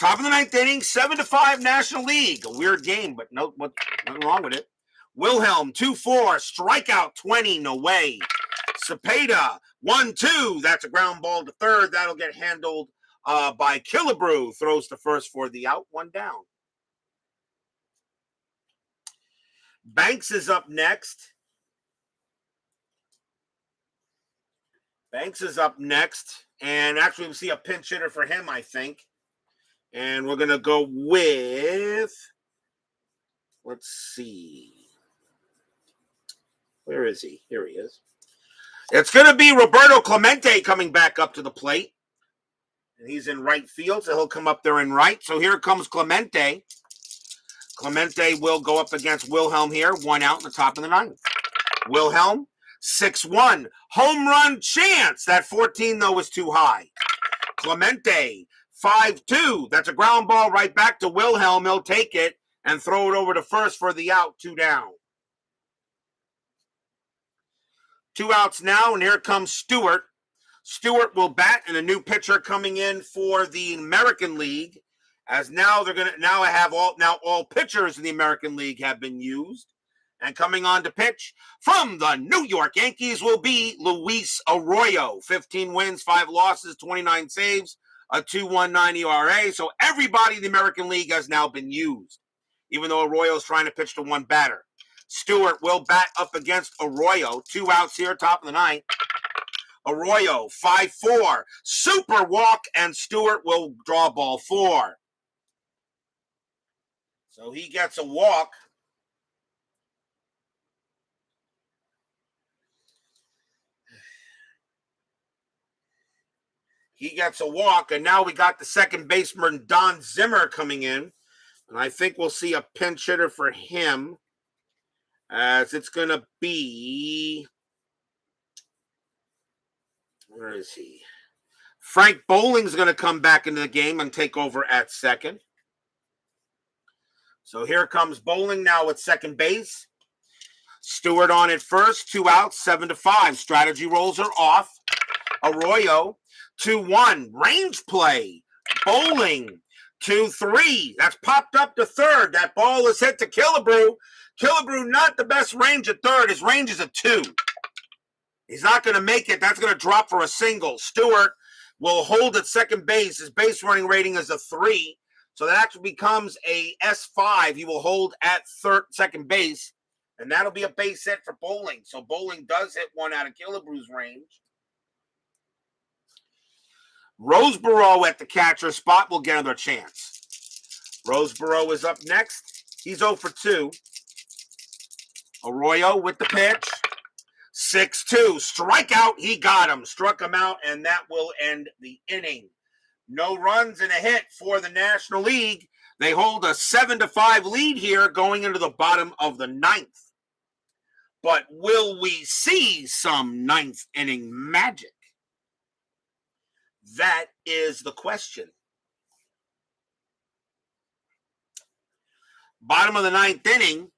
Top of the 9th inning, 7-5 National League. A weird game, but nothing wrong with it. Wilhelm, 2-4, strikeout 20, no way. Cepeda, 1-2. That's a ground ball to third. That'll get handled by Killebrew. Throws to first for the out, 1 down. Banks is up next. And actually we'll see a pinch hitter for him, I think. And we're going to go with, let's see. Where is he? Here he is. It's going to be Roberto Clemente coming back up to the plate. And he's in right field, so he'll come up there in right. So here comes Clemente. Clemente will go up against Wilhelm here. 1 out in the top of the 9th. Wilhelm, 6-1. Home run chance. That 14, though, was too high. Clemente, 5-2. That's a ground ball right back to Wilhelm. He'll take it and throw it over to first for the out. 2 down. 2 outs now, and here comes Stewart. Stewart will bat, and a new pitcher coming in for the American League. As now they're going to have all pitchers in the American League have been used. And coming on to pitch from the New York Yankees will be Luis Arroyo. 15 wins, 5 losses, 29 saves, a 2.19 ERA. So everybody in the American League has now been used, even though Arroyo's trying to pitch to 1 batter. Stewart will bat up against Arroyo. 2 outs here, top of the 9th. Arroyo, 5-4. Super walk, and Stewart will draw ball 4. So he gets a walk. And now we got the second baseman, Don Zimmer, coming in. And I think we'll see a pinch hitter for him, as it's going to be, where is he? Frank Bowling's going to come back into the game and take over at second. So here comes Bowling now at second base. Stewart on at first, 2 outs, 7-5. Strategy rolls are off. Arroyo, 2-1. Range play. Bowling, 2-3. That's popped up to third. That ball is hit to Killebrew. Killebrew, not the best range at third. His range is a 2. He's not going to make it. That's going to drop for a single. Stewart will hold at second base. His base running rating is a 3. So that actually becomes a S5. He will hold at second base. And that'll be a base hit for Bowling. So Bowling does hit 1 out of Killebrew's range. Roseborough at the catcher spot will get another chance. Roseborough is up next. He's 0 for 2. Arroyo with the pitch. 6-2. Strikeout. He got him. Struck him out, and that will end the inning. No runs and a hit for the National League. They hold a 7-5 lead here going into the bottom of the 9th. But will we see some 9th inning magic? That is the question. Bottom of the 9th inning,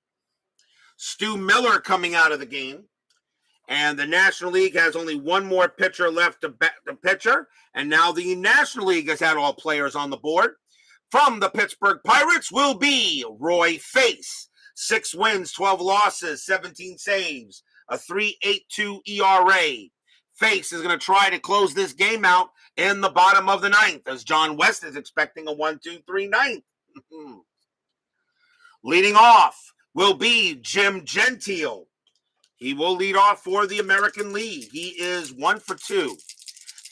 Stu Miller coming out of the game. And the National League has only 1 more pitcher left to pitcher. And now the National League has had all players on the board. From the Pittsburgh Pirates will be Roy Face. 6 wins, 12 losses, 17 saves, a 3.82 ERA. Face is going to try to close this game out in the bottom of the 9th, as John West is expecting a 1-2-3 9th. Leading off will be Jim Gentile. He will lead off for the American League. He is 1 for 2.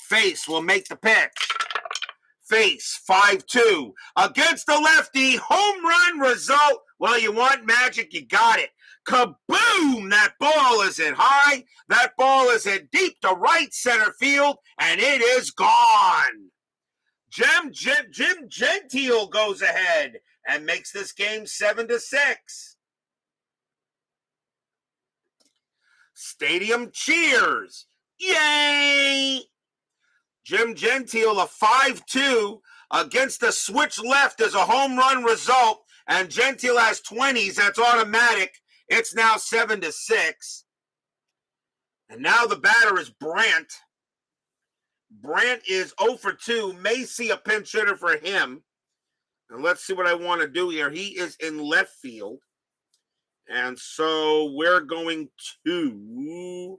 Face will make the pitch. Face, 5-2. Against the lefty, home run result. Well, you want magic, you got it. Kaboom! That ball is hit high. That ball is hit deep to right center field, and it is gone. Jim Gentile goes ahead and makes this game 7-6. Stadium cheers. Yay! Jim Gentile, a 5-2 against the switch left as a home run result, and Gentile has 20s. That's automatic. It's now 7-6. And now the batter is Brandt. Brandt is 0 for 2. May see a pinch hitter for him. And let's see what I want to do here. He is in left field. And so we're going to...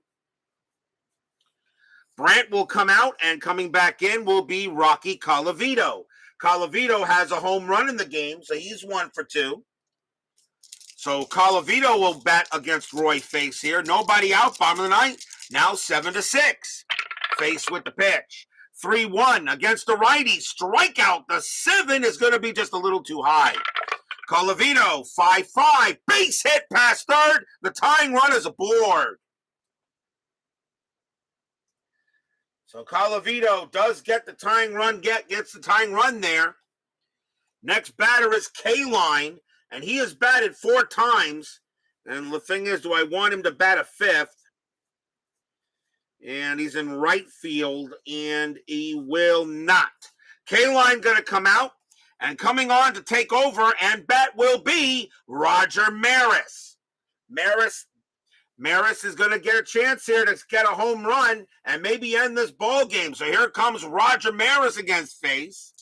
Brandt will come out, and coming back in will be Rocky Colavito. Colavito has a home run in the game, so he's 1 for 2. So Colavito will bat against Roy Face here. Nobody out, bottom of the ninth. Now 7-6. Face with the pitch. 3-1 against the righty. Strikeout. The 7 is going to be just a little too high. Colavito, 5-5. Base hit past third. The tying run is aboard. So Colavito does get the tying run, gets the tying run there. Next batter is K-Line, and he has batted 4 times. And the thing is, do I want him to bat a 5th? And he's in right field, and he will not. K-Line going to come out, and coming on to take over and bat will be Roger Maris. Maris is going to get a chance here to get a home run and maybe end this ball game. So here comes Roger Maris against Face.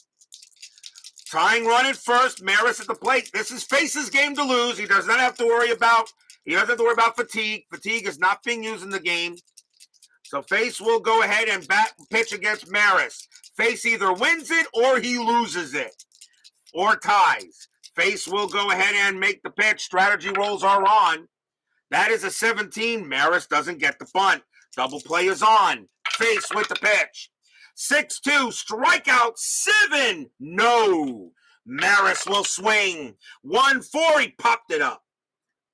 Tying run at first. Maris at the plate. This is Face's game to lose. He does not have to worry about. He doesn't have to worry about fatigue. Fatigue is not being used in the game. So Face will go ahead and pitch against Maris. Face either wins it or he loses it, or ties. Face will go ahead and make the pitch. Strategy rolls are on. That is a 17. Maris doesn't get the bunt. Double play is on. Face with the pitch. 6-2. Strikeout 7. No. Maris will swing. 1-4. He popped it up.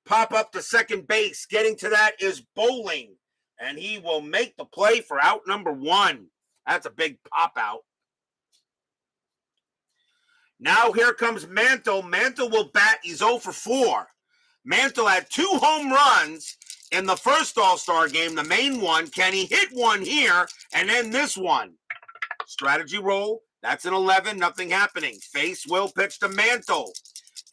Pop up to second base. Getting to that is Bowling. And he will make the play for out number 1. That's a big pop out. Now here comes Mantle. Mantle will bat. He's 0 for 4. Mantle had 2 home runs in the first All-Star game, the main one. Can he hit one here and then this one? Strategy roll. That's an 11. Nothing happening. Face will pitch to Mantle.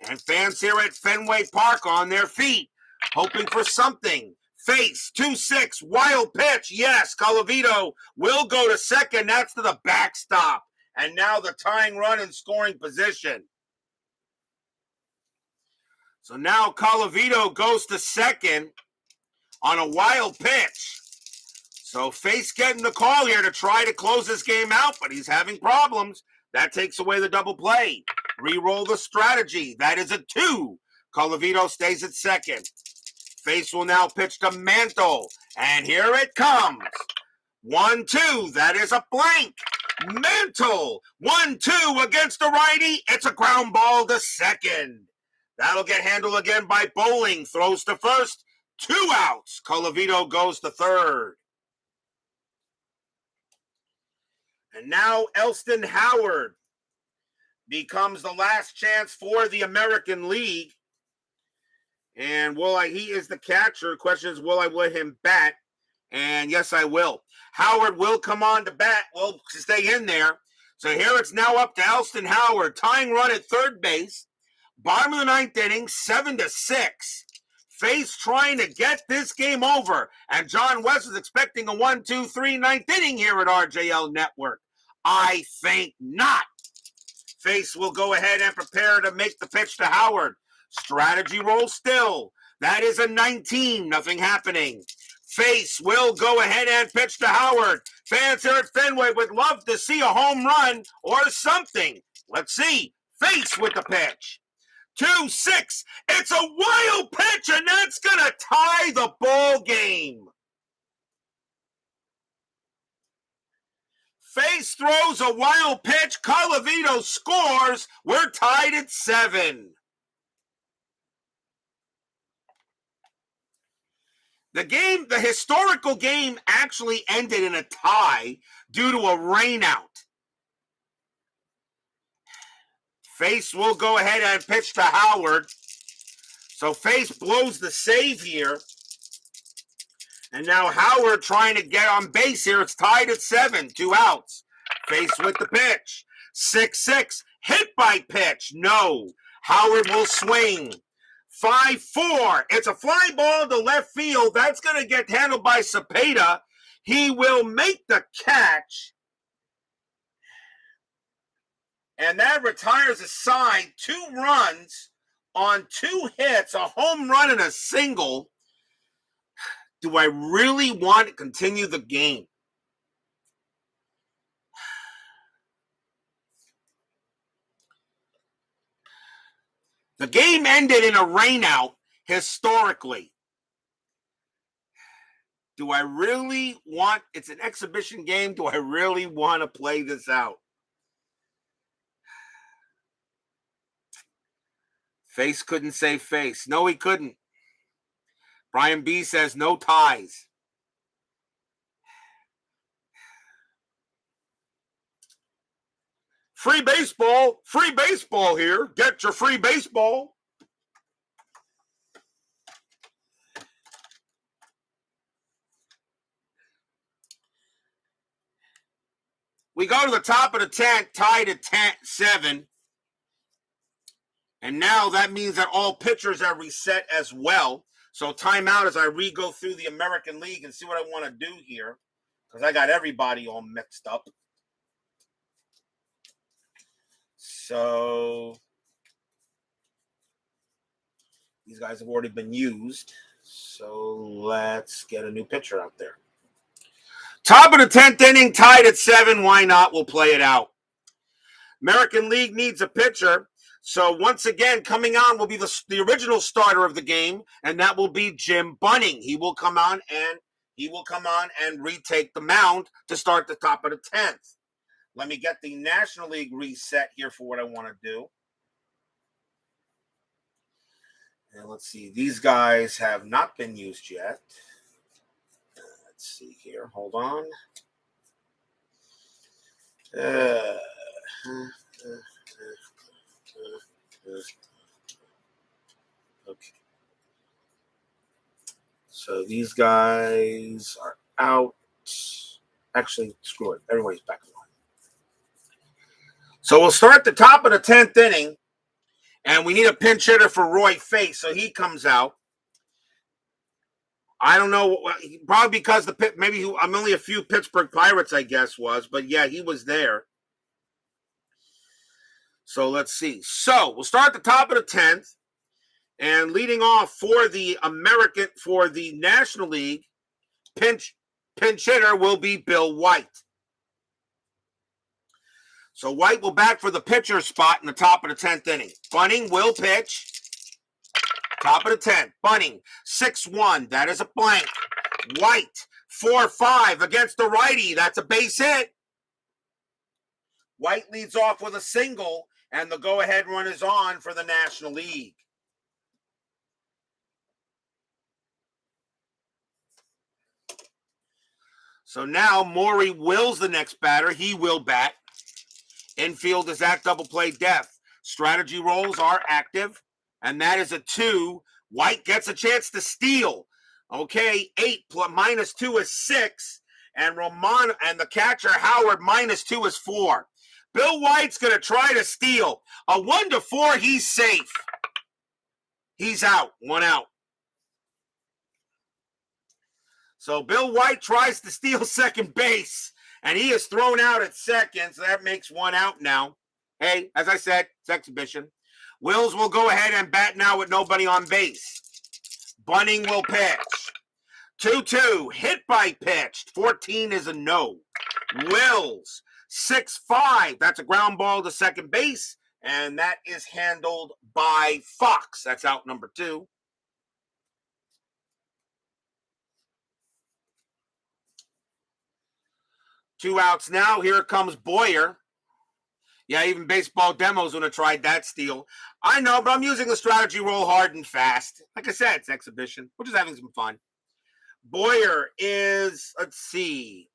And fans here at Fenway Park on their feet, hoping for something. Face, 2-6, wild pitch. Yes, Colavito will go to second. That's to the backstop. And now the tying run in scoring position. So now Colavito goes to second on a wild pitch. So Face getting the call here to try to close this game out, but he's having problems. That takes away the double play. Re-roll the strategy. That is a 2. Colavito stays at second. Face will now pitch to Mantle. And here it comes. 1-2. That is a blank. Mantle. 1-2 against the righty. It's a ground ball to second. That'll get handled again by Bowling. Throws to first. 2 outs. Colavito goes to third. And now Elston Howard becomes the last chance for the American League. And he is the catcher. Question is, will I let him bat? And yes, I will. Howard will come on to bat. Will stay in there. So here it's now up to Elston Howard. Tying run at third base. Bottom of the ninth inning, 7-6. Face trying to get this game over. And John West is expecting a 1-2-3 ninth inning here at RJL Network. I think not. Face will go ahead and prepare to make the pitch to Howard. Strategy roll still. That is a 19. Nothing happening. Face will go ahead and pitch to Howard. Fans here at Fenway would love to see a home run or something. Let's see. Face with the pitch. 2-6. It's a wild pitch, and that's going to tie the ball game. Face throws a wild pitch. Colavito scores. We're tied at 7. The historical game actually ended in a tie due to a rainout. Face will go ahead and pitch to Howard. So Face blows the save here. And now Howard trying to get on base here. It's tied at 7, 2 outs. Face with the pitch. 6-6. Hit by pitch. No. Howard will swing. 5-4. It's a fly ball to left field. That's going to get handled by Cepeda. He will make the catch. And that retires his side. 2 runs on 2 hits, a home run and a single. Do I really want to continue the game? The game ended in a rainout historically. Do I really want, it's an exhibition game, do I really want to play this out? Face couldn't say face. No, he couldn't. Brian B says no ties. Free baseball here. Get your free baseball. We go to the top of the 10th, tied at 7. And now that means that all pitchers are reset as well. So timeout as I re-go through the American League and see what I want to do here. Because I got everybody all mixed up. So these guys have already been used. So let's get a new pitcher out there. Top of the 10th inning, tied at 7. Why not? We'll play it out. American League needs a pitcher. So once again, coming on will be the original starter of the game, and that will be Jim Bunning. He will come on and retake the mound to start the top of the 10th. Let me get the National League reset here for what I want to do. And let's see, these guys have not been used yet. Let's see here. Hold on. Okay. So these guys are out. Actually, screw it. Everybody's back in line. So we'll start the top of the 10th inning, and we need a pinch hitter for Roy Face, so he comes out. I don't know, probably because I'm only a few Pittsburgh Pirates, I guess, but yeah, he was there. So let's see. So we'll start at the top of the 10th, and leading off for the National League, pinch hitter will be Bill White. So White will bat for the pitcher spot in the top of the 10th inning. Bunning will pitch. Top of the 10th. Bunning, 6-1. That is a blank. White, 4-5 against the righty. That's a base hit. White leads off with a single, and the go-ahead run is on for the National League. So now Maury wills the next batter. He will bat. Infield is at double play depth. Strategy rolls are active, and that is a 2. White gets a chance to steal. Okay, 8 minus 2 is 6, and the catcher Howard -2 is 4. Bill White's going to try to steal. A 1-4, he's safe. He's out, 1 out. So Bill White tries to steal second base, and he is thrown out at second, so that makes 1 out now. Hey, as I said, it's exhibition. Wills will go ahead and bat now with nobody on base. Bunning will pitch. 2-2, hit by pitch. 14 is a no. Wills, 6-5. That's a ground ball to second base, and that is handled by Fox. That's out number 2. Two outs now. Here comes Boyer. Yeah, even Baseball Demos would have tried that steal. I know, but I'm using the strategy roll hard and fast. Like I said, it's exhibition. We're just having some fun. Boyer is, let's see.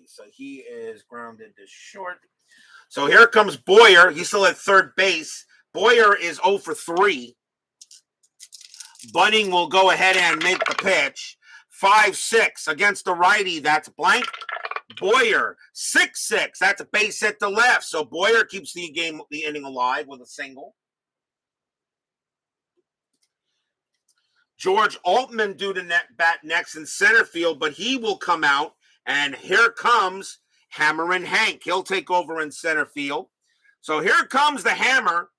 So he is grounded to short. So here comes Boyer. He's still at third base. Boyer is 0 for 3. Bunning will go ahead and make the pitch. 5-6 against the righty. That's blank. Boyer, 6-6. That's a base hit to left. So Boyer keeps the inning alive with a single. George Altman due to bat next in center field, but he will come out. And here comes Hammer and Hank. He'll take over in center field. So here comes the Hammer.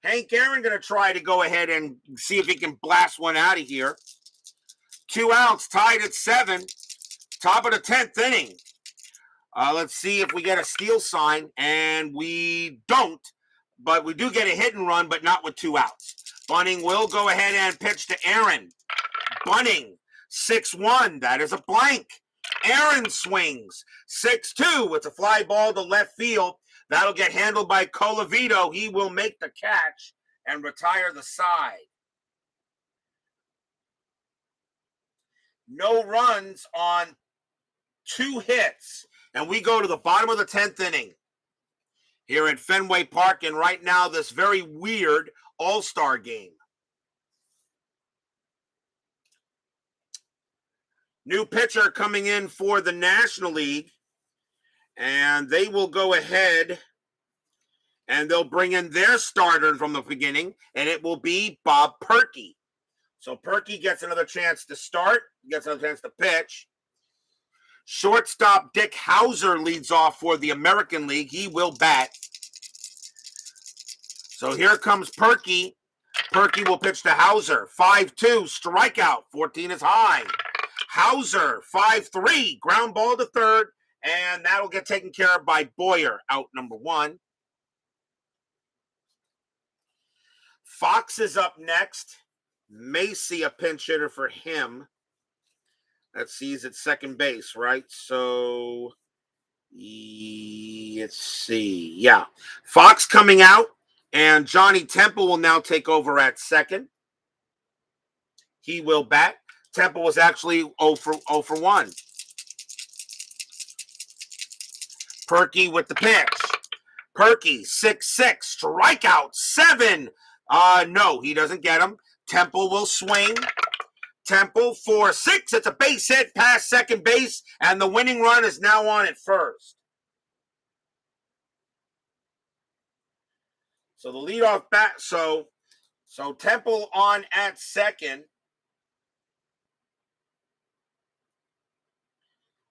Hank Aaron going to try to go ahead and see if he can blast one out of here. 2 outs, tied at 7. Top of the 10th inning. Let's see if we get a steal sign, and we don't. But we do get a hit and run, but not with 2 outs. Bunning will go ahead and pitch to Aaron. Bunning, 6-1. That is a blank. Aaron swings. 6-2. It's a fly ball to left field. That'll get handled by Colavito. He will make the catch and retire the side. No runs on 2 hits. And we go to the bottom of the 10th inning here at Fenway Park. And right now, this very weird All-Star game. New pitcher coming in for the National League. And they will go ahead and they'll bring in their starter from the beginning. And it will be Bob Purkey. So Purkey gets another chance to start. Gets another chance to pitch. Shortstop Dick Hauser leads off for the American League. He will bat. So here comes Purkey. Purkey will pitch to Hauser. 5-2, strikeout. 14 is high. Hauser, 5-3, ground ball to third. And that'll get taken care of by Boyer, out number 1. Fox is up next. May see a pinch hitter for him. Let's see, he's at second base, right? So, let's see. Yeah. Fox coming out, and Johnny Temple will now take over at second. He will bat. Temple was actually 0 for 1. Purkey with the pitch. Purkey, 6-6, strikeout, 7. No, he doesn't get him. Temple will swing. Temple 4-6. It's a base hit past second base, and the winning run is now on at first. So the leadoff bat. So Temple on at second.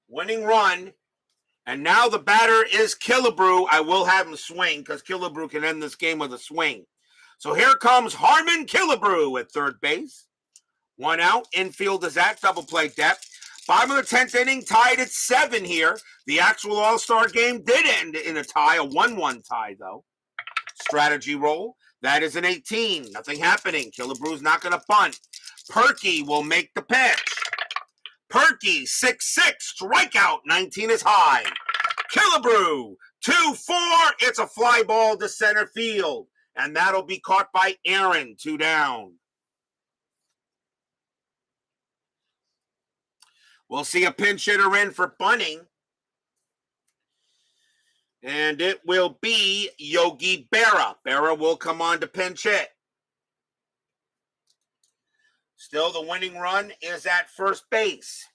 Winning run. And now the batter is Killebrew. I will have him swing because Killebrew can end this game with a swing. So here comes Harmon Killebrew at third base. 1 out. Infield is at double play depth. Bottom of the 10th inning, tied at 7 here. The actual All-Star game did end in a tie, a 1-1 tie, though. Strategy roll. That is an 18. Nothing happening. Killebrew's not going to bunt. Purkey will make the pitch. Purkey, 6-6, strikeout, 19 is high. Killebrew, 2-4, it's a fly ball to center field. And that'll be caught by Aaron, 2 down. We'll see a pinch hitter in for Bunning. And it will be Yogi Berra. Berra will come on to pinch hit. Still, the winning run is at first base.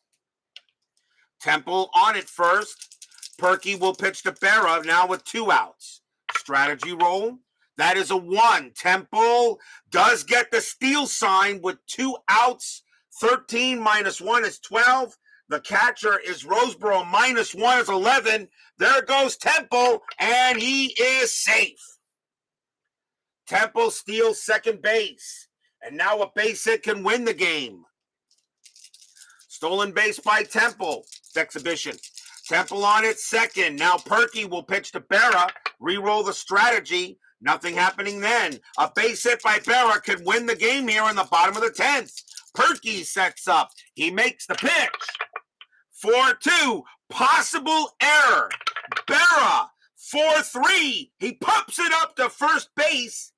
Temple on at first. Purkey will pitch to Berra now with 2 outs. Strategy roll. That is a 1. Temple does get the steal sign with 2 outs. 13 minus 1 is 12. The catcher is Roseboro. Minus 1 is 11. There goes Temple, and he is safe. Temple steals second base. And now a base hit can win the game. Stolen base by Temple. Exhibition. Temple on at second. Now Purkey will pitch to Berra. Reroll the strategy. Nothing happening then. A base hit by Berra could win the game here in the bottom of the 10th. Purkey sets up. He makes the pitch. 4-2. Possible error. Berra. 4-3. He pops it up to first base.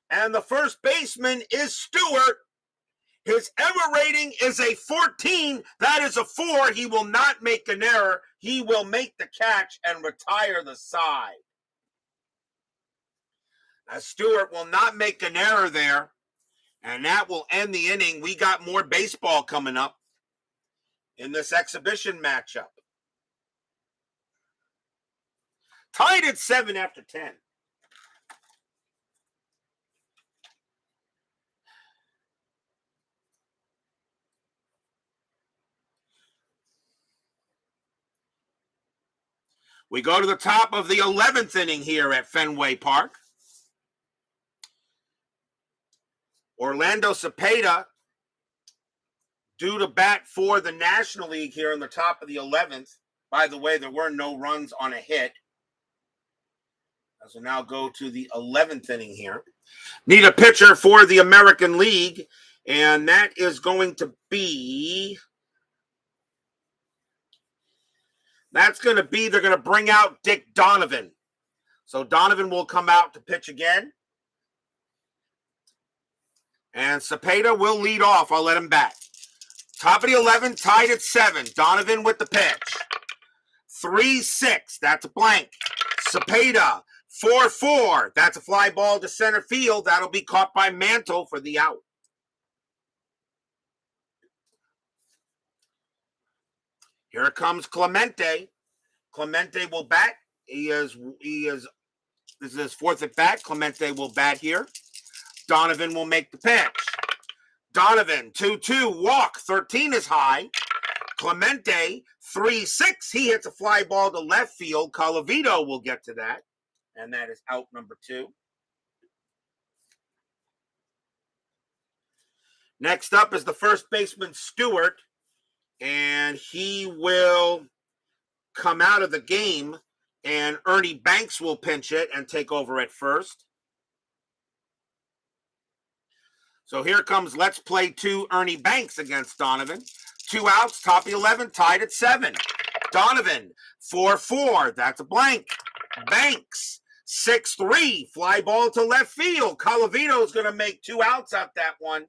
And the first baseman is Stewart. His error rating is a 14. That is a 4. He will not make an error. He will make the catch and retire the side. Now, Stewart will not make an error there, and that will end the inning. We got more baseball coming up in this exhibition matchup. Tied at 7 after 10. We go to the top of the 11th inning here at Fenway Park. Orlando Cepeda due to bat for the National League here in the top of the 11th. By the way, there were no runs on a hit. As we now go to the 11th inning here. Need a pitcher for the American League, and that is going to be... they're going to bring out Dick Donovan. So Donovan will come out to pitch again. And Cepeda will lead off. I'll let him bat. Top of the 11, tied at 7. Donovan with the pitch. 3-6. That's a blank. Cepeda, 4-4. That's a fly ball to center field. That'll be caught by Mantle for the out. Here comes Clemente. Clemente will bat. This is his 4th at bat. Clemente will bat here. Donovan will make the pitch. Donovan, 2-2, walk, 13 is high. Clemente, 3-6, he hits a fly ball to left field. Colavito will get to that, and that is out number 2. Next up is the first baseman, Stewart, and he will come out of the game, and Ernie Banks will pinch it and take over at first. So here comes Let's Play 2 Ernie Banks against Donovan. 2 outs, top of 11, tied at 7. Donovan, 4-4, that's a blank. Banks, 6-3, fly ball to left field. Colavito is going to make 2 outs out that one,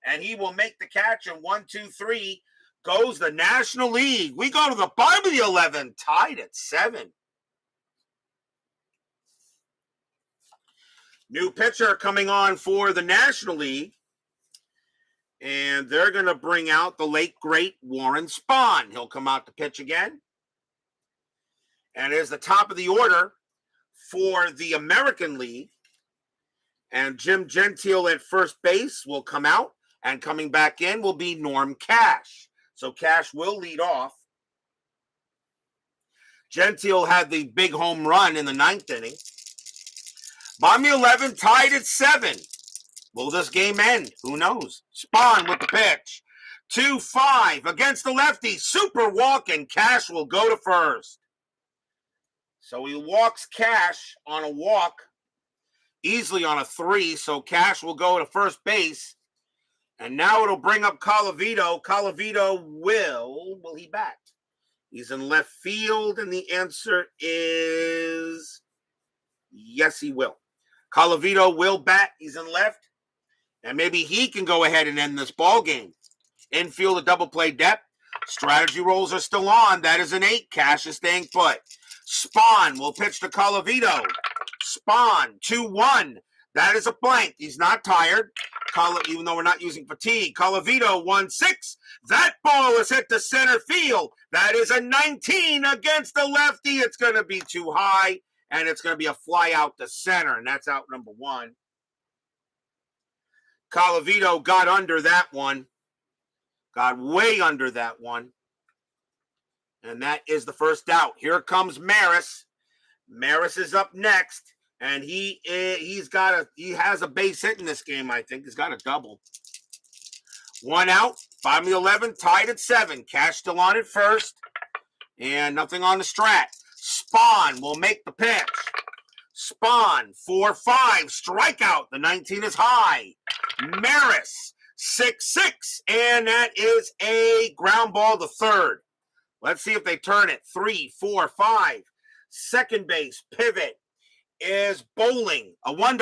and he will make the catch, and 1-2-3 goes the National League. We go to the bottom of the 11, tied at 7. New pitcher coming on for the National League. And they're going to bring out the late, great Warren Spahn. He'll come out to pitch again. And is the top of the order for the American League. And Jim Gentile at first base will come out. And coming back in will be Norm Cash. So Cash will lead off. Gentile had the big home run in the 9th inning. Bottom 11, tied at 7. Will this game end? Who knows? Spahn with the pitch. 2-5 against the lefty. Super walk, and Cash will go to first. So he walks Cash on a walk, easily on a 3. So Cash will go to first base. And now it'll bring up Colavito. Colavito will he bat? He's in left field, and the answer is yes, he will. Colavito will bat. He's in left. And maybe he can go ahead and end this ball game. Infield, a double play depth. Strategy rolls are still on. That is an 8. Cash is staying put. Spahn will pitch to Colavito. Spahn, 2-1. That is a blank. He's not tired. Even though we're not using fatigue. Colavito, 1-6. That ball is hit to center field. That is a 19 against the lefty. It's going to be too high. And it's going to be a fly out to center. And that's out number 1. Colavito got under that one. Got way under that one. And that is the first out. Here comes Maris. Maris is up next. And he has a base hit in this game, I think. He's got a double. 1 out. Bottom of the 11, tied at 7. Cash still on at first. And nothing on the strat. Spahn will make the pitch. Spahn, 4-5. Strikeout. The 19 is high. Maris, 6-6. And that is a ground ball to third. Let's see if they turn it. 3-4-5. Second base, pivot is Bowling. A 1-0.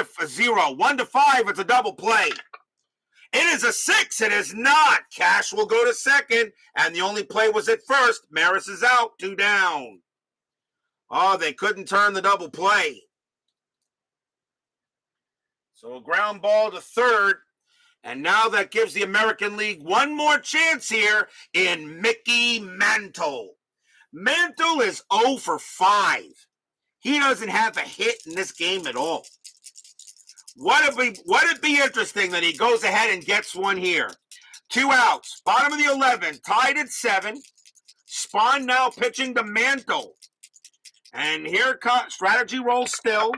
1-5, it's a double play. It is a 6. It is not. Cash will go to second, and the only play was at first. Maris is out, 2 down. Oh, they couldn't turn the double play. So a ground ball to third. And now that gives the American League one more chance here in Mickey Mantle. Mantle is 0 for 5. He doesn't have a hit in this game at all. Would it be interesting that he goes ahead and gets one here? 2 outs. Bottom of the 11, tied at 7. Spahn now pitching to Mantle. And here comes strategy roll still.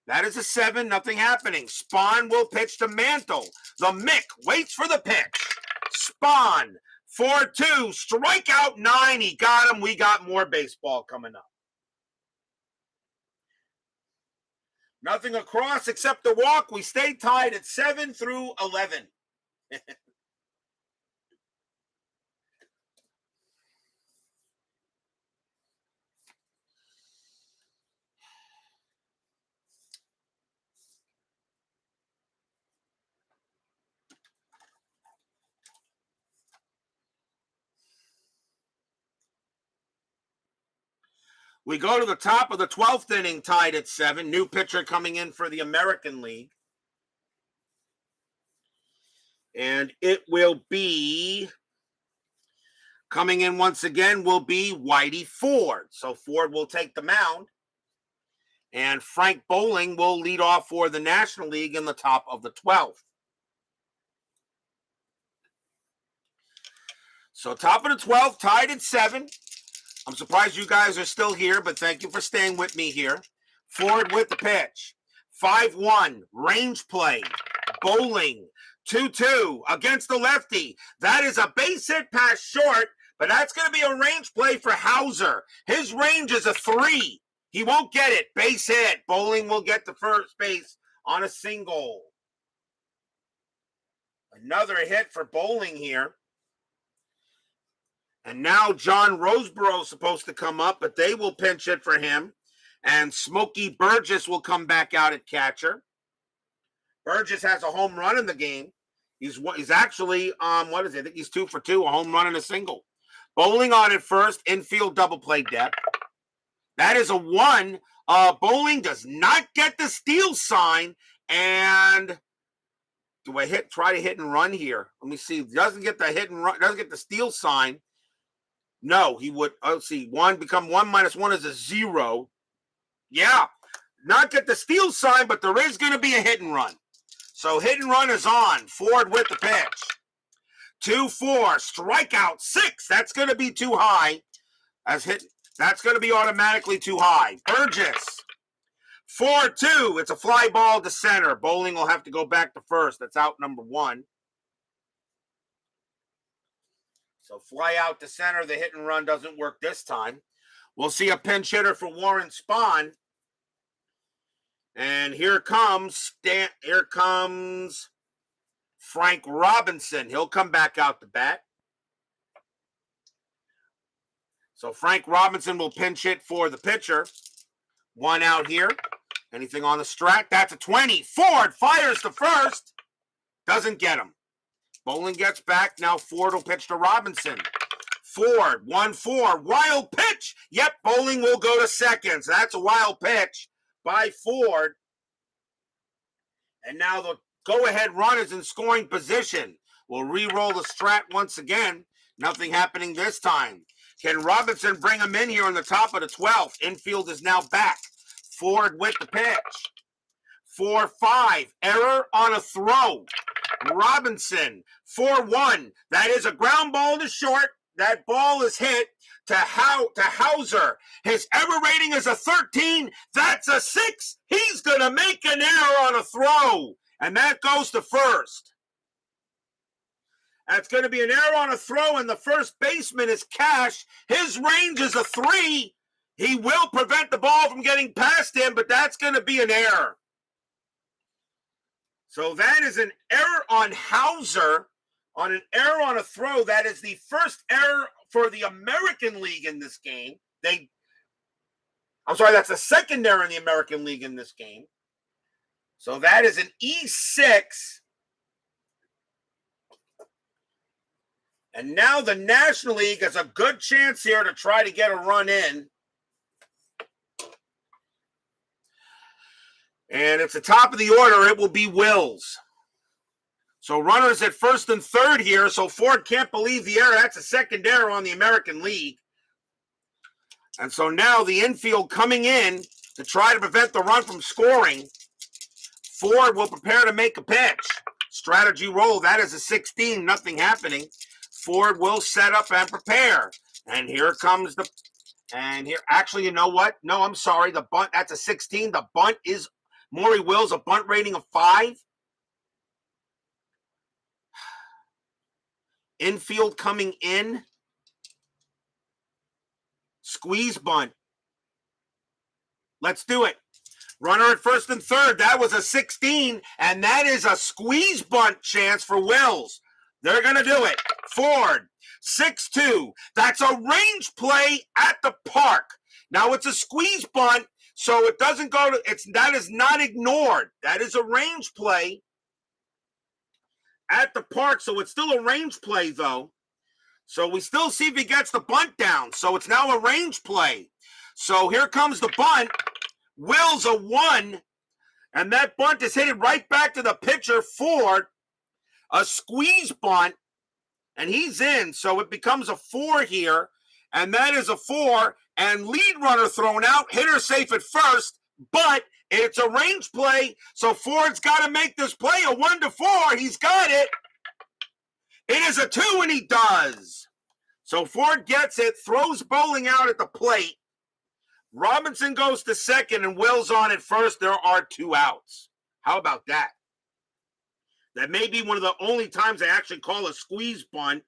That is a 7, nothing happening. Spahn will pitch to Mantle. The Mick waits for the pitch. Spahn, 4-2, strikeout 9. He got him. We got more baseball coming up. Nothing across except the walk. We stay tied at 7 through 11. We go to the top of the 12th inning, tied at 7. New pitcher coming in for the American League. And it will be, coming in once again, will be Whitey Ford. So Ford will take the mound. And Frank Bunning will lead off for the National League in the top of the 12th. So top of the 12th, tied at 7. I'm surprised you guys are still here, but thank you for staying with me here. Ford with the pitch. 5-1, range play. Bowling, 2-2 against the lefty. That is a base hit past short, but that's going to be a range play for Hauser. His range is a 3. He won't get it. Base hit. Bowling will get to first base on a single. Another hit for Bowling here. And now John Roseborough is supposed to come up, but they will pinch it for him. And Smokey Burgess will come back out at catcher. Burgess has a home run in the game. He's actually, what is it? I think he's 2 for 2, a home run and a single. Bowling on at first, infield double play depth. That is a 1. Bowling does not get the steal sign. And do I try to hit and run here? Let me see. Doesn't get the hit and run, doesn't get the steal sign. No, he would. Let's see. 1 become 1 minus 1 is a 0. Yeah, not get the steal sign, but there is going to be a hit and run. So hit and run is on. Ford with the pitch. 2-4, strikeout 6. That's going to be too high. That's going to be automatically too high. Burgess. 4-2. It's a fly ball to center. Bowling will have to go back to first. That's out number 1. So fly out to center. The hit and run doesn't work this time. We'll see a pinch hitter for Warren Spahn. And here comes Frank Robinson. He'll come back out to bat. So Frank Robinson will pinch hit for the pitcher. 1 out here. Anything on the strat? That's a 20. Ford fires to first. Doesn't get him. Bowling gets back. Now Ford will pitch to Robinson. Ford, 1-4. Wild pitch. Yep, Bowling will go to second. So that's a wild pitch by Ford. And now the go-ahead run is in scoring position. We'll re-roll the strat once again. Nothing happening this time. Can Robinson bring him in here on the top of the 12th? Infield is now back. Ford with the pitch. 4-5. Error on a throw. Robinson, 4-1. That is a ground ball to short. That ball is hit to Hauser. His error rating is a 13. That's a 6. He's going to make an error on a throw. And that goes to first. That's going to be an error on a throw, and the first baseman is Cash. His range is a 3. He will prevent the ball from getting past him, but that's going to be an error. So that is an error on Hauser, on an error on a throw. That is the first error for the American League in this game. That's the second error in the American League in this game. So that is an E6. And now the National League has a good chance here to try to get a run in. And it's the top of the order. It will be Wills. So runners at first and third here. So Ford can't believe the error. That's a second error on the American League. And so now the infield coming in to try to prevent the run from scoring. Ford will prepare to make a pitch. Strategy roll. That is a 16. Nothing happening. Ford will set up and prepare. And here comes the... And here... Actually, you know what? No, I'm sorry. The bunt, that's a 16. The bunt is... Maury Wills, a bunt rating of 5. Infield coming in. Squeeze bunt. Let's do it. Runner at first and third. That was a 16, and that is a squeeze bunt chance for Wills. They're going to do it. Ford, 6-2. That's a range play at the park. Now it's a squeeze bunt, so it doesn't go to, that is not ignored. That is a range play at the park, so it's still a range play, though. So we still see if he gets the bunt down. So it's now a range play. So here comes the bunt. Wills a 1, and that bunt is hit right back to the pitcher, Ford. A squeeze bunt, and he's in. So it becomes a 4 here, and that is a 4. And lead runner thrown out, hitter safe at first, but it's a range play, so Ford's got to make this play a 1-4. He's got it. It is a 2, and he does. So Ford gets it, throws Bowling out at the plate. Robinson goes to second, and Wills on at first. There are 2 outs. How about that? That may be one of the only times they actually call a squeeze bunt.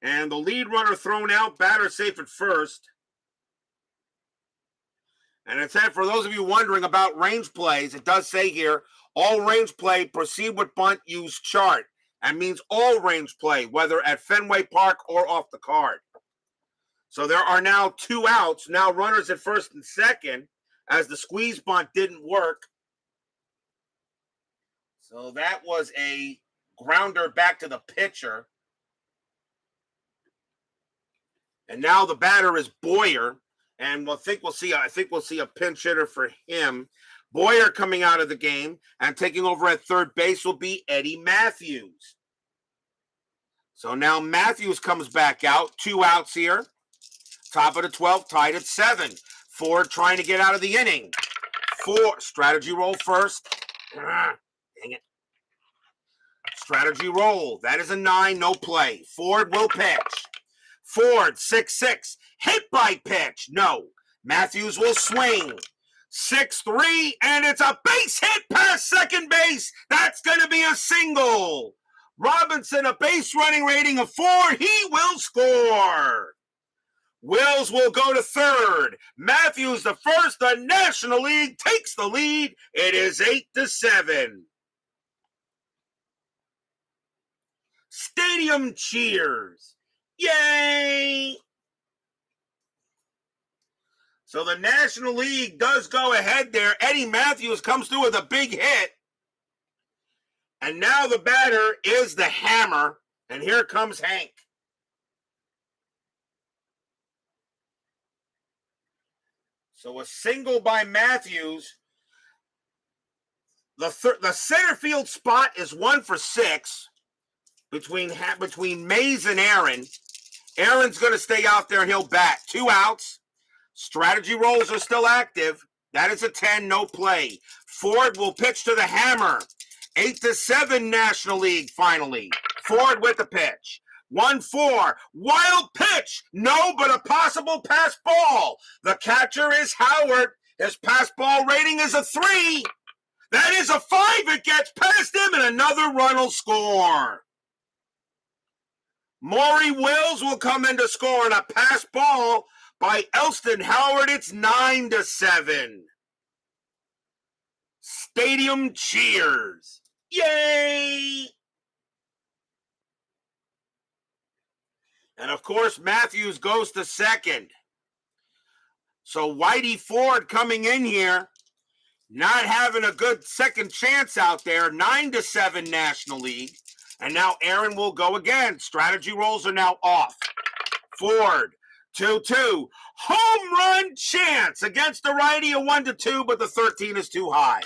And the lead runner thrown out, batter safe at first. And it said, for those of you wondering about range plays, it does say here, all range play, proceed with bunt, use chart. That means all range play, whether at Fenway Park or off the card. So there are now 2 outs, now runners at first and second, as the squeeze bunt didn't work. So that was a grounder back to the pitcher. And now the batter is Boyer, and I think we'll see a pinch hitter for him. Boyer coming out of the game, and taking over at third base will be Eddie Matthews. So now Matthews comes back out. 2 outs here. Top of the 12th, tied at 7. Ford trying to get out of the inning. 4, strategy roll first. Dang it. Strategy roll. That is a 9, no play. Ford will pitch. Ford, 6-6. Hit by pitch. No. Matthews will swing. 6-3, and it's a base hit past second base. That's going to be a single. Robinson, a base running rating of 4. He will score. Wills will go to third. Matthews the first. The National League takes the lead. It is 8-7. Stadium cheers. Yay! So the National League does go ahead there. Eddie Matthews comes through with a big hit. And now the batter is the Hammer. And here comes Hank. So a single by Matthews. The center field spot is 1 for 6 between Mays and Aaron. Aaron's going to stay out there and he'll bat. 2 outs. Strategy rolls are still active. That is a 10, no play. Ford will pitch to the Hammer. 8-7 National League finally. Ford with the pitch. 1-4. Wild pitch. No, but a possible pass ball. The catcher is Howard. His pass ball rating is a 3. That is a 5. It gets past him and another run will score. Maury Wills will come in to score on a pass ball by Elston Howard. It's 9-7. Stadium cheers. Yay! And of course, Matthews goes to second. So Whitey Ford coming in here, not having a good second chance out there. 9-7 National League. And now Aaron will go again. Strategy rolls are now off. Ford, 2-2. Home run chance against the righty, a 1-2, but the 13 is too high.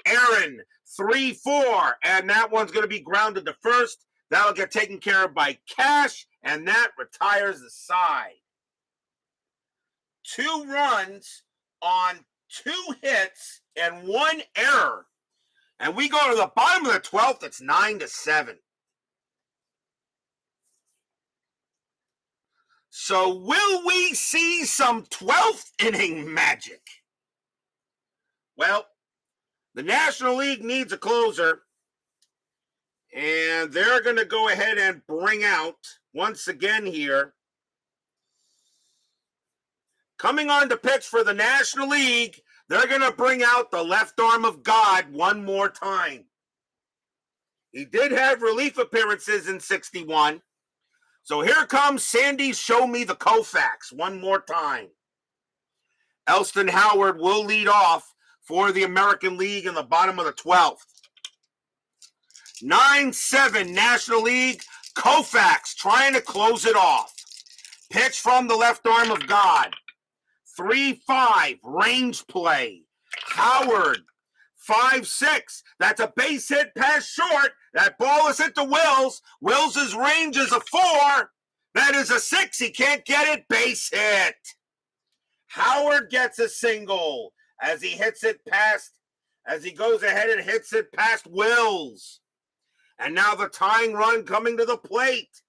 Aaron, 3-4, and that one's going to be grounded to first. That'll get taken care of by Cash, and that retires the side. 2 runs on 2 hits and 1 error. And we go to the bottom of the 12th, it's 9-7. So will we see some 12th inning magic? Well, the National League needs a closer, and they're going to go ahead and bring out, once again here, coming on to pitch for the National League, they're going to bring out the left arm of God one more time. He did have relief appearances in 61. So here comes Sandy Show Me the Koufax one more time. Elston Howard will lead off for the American League in the bottom of the 12th. 9-7 National League. Koufax trying to close it off. Pitch from the left arm of God. 3-5 range play. Howard 5-6. That's a base hit past short. That ball is hit to Wills. Wills' range is a 4. That is a 6. He can't get it. Base hit. Howard gets a single as he goes ahead and hits it past Wills. And now the tying run coming to the plate.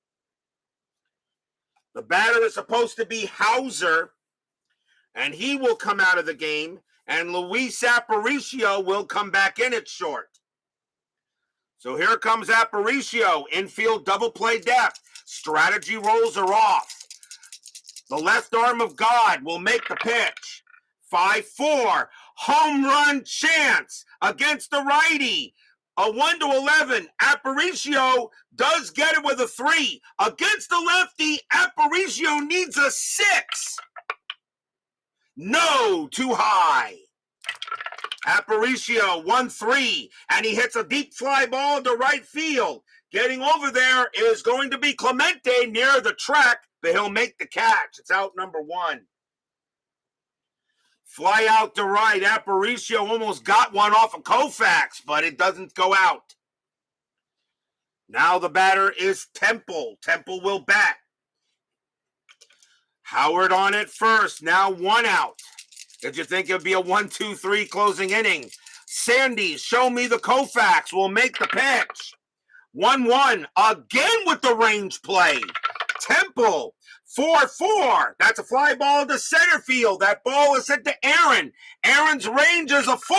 The batter is supposed to be Hauser, and he will come out of the game, and Luis Aparicio will come back in at short. So here comes Aparicio, infield double play depth. Strategy rolls are off. The left arm of God will make the pitch. 5-4, home run chance against the righty. A 1-11. Aparicio does get it with a 3. Against the lefty, Aparicio needs a 6. No, too high. Aparicio, 1-3, and he hits a deep fly ball to right field. Getting over there is going to be Clemente near the track, but he'll make the catch. It's out number 1. Fly out to right. Aparicio almost got one off of Koufax, but it doesn't go out. Now the batter is Temple. Temple will bat. Howard on it first. Now 1 out. Did you think it would be a 1-2-3 closing inning? Sandy, Show Me the Koufax will make the pitch. 1-1 again with the range play. Temple, 4-4. That's a fly ball to center field. That ball is hit to Aaron. Aaron's range is a 4.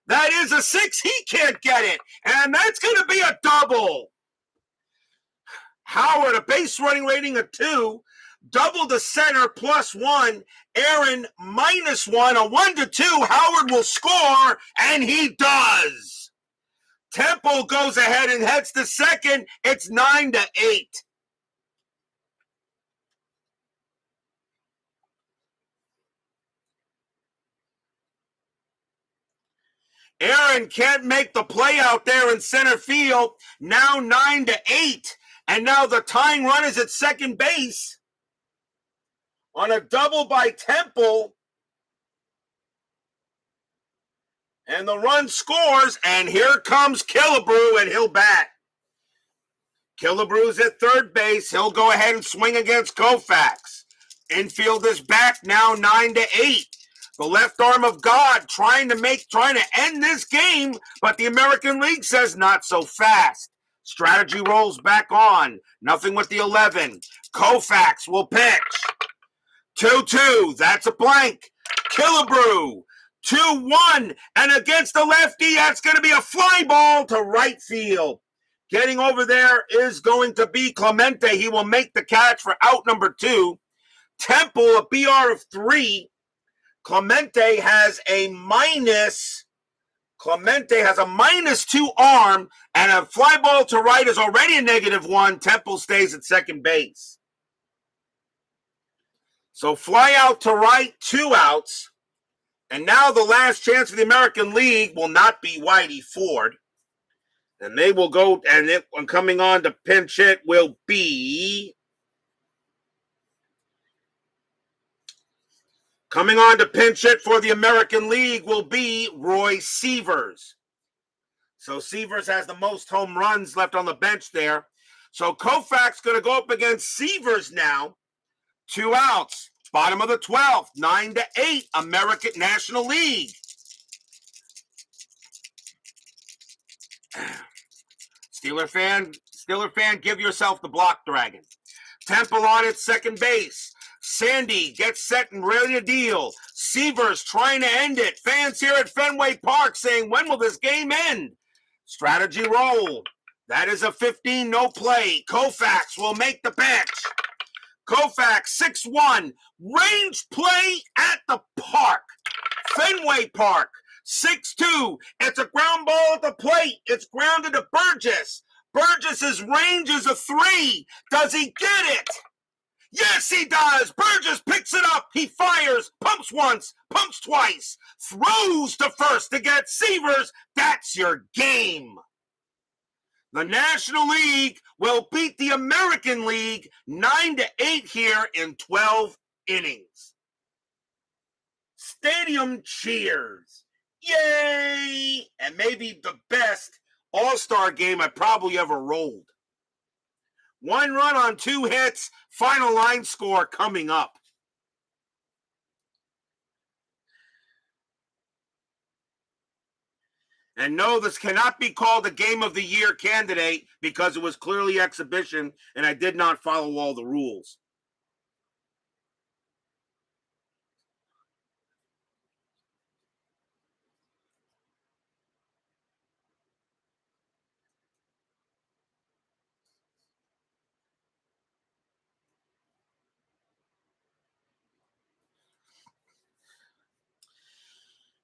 That is a 6. He can't get it. And that's going to be a double. Howard, a base running rating of 2. Double to center +1. Aaron -1. A 1-2. Howard will score, and he does. Temple goes ahead and heads to second. It's 9-8. Aaron can't make the play out there in center field. Now 9-8. And now the tying run is at second base on a double by Temple. And the run scores, and here comes Killebrew, and he'll bat. Killebrew's at third base. He'll go ahead and swing against Koufax. Infield is back now 9-8. The left arm of God trying to end this game, but the American League says not so fast. Strategy rolls back on. Nothing with the 11. Koufax will pitch. 2-2. That's a blank. Killebrew. 2-1. And against the lefty, that's going to be a fly ball to right field. Getting over there is going to be Clemente. He will make the catch for out number 2. Temple, a BR of 3. Clemente has a -2 arm, and a fly ball to right is already a -1. Temple stays at second base. So fly out to right, 2 outs. And now the last chance for the American League will not be Whitey Ford. And they will go, and coming on to pinch hit will be. Coming on to pinch hit for the American League will be Roy Sievers. So Sievers has the most home runs left on the bench there. So Koufax going to go up against Sievers now. 2 outs. Bottom of the 12th. 9-8. American National League. Steeler fan, give yourself the block dragon. Temple on its second base. Sandy gets set and ready to deal. Sievers trying to end it. Fans here at Fenway Park saying, when will this game end? Strategy roll. That is a 15, no play. Koufax will make the pitch. Koufax, 6-1. Range play at the park. Fenway Park, 6-2. It's a ground ball at the plate. It's grounded to Burgess. Burgess's range is a 3. Does he get it? Yes, he does. Burgess picks it up. He fires, pumps once, pumps twice, throws to first to get Sievers. That's your game. The National League will beat the American League 9-8 here in 12 innings. Stadium cheers. Yay! And maybe the best all-star game I probably ever rolled. 1 run on 2 hits. Final line score coming up. And no, this cannot be called a Game of the Year candidate because it was clearly exhibition and I did not follow all the rules.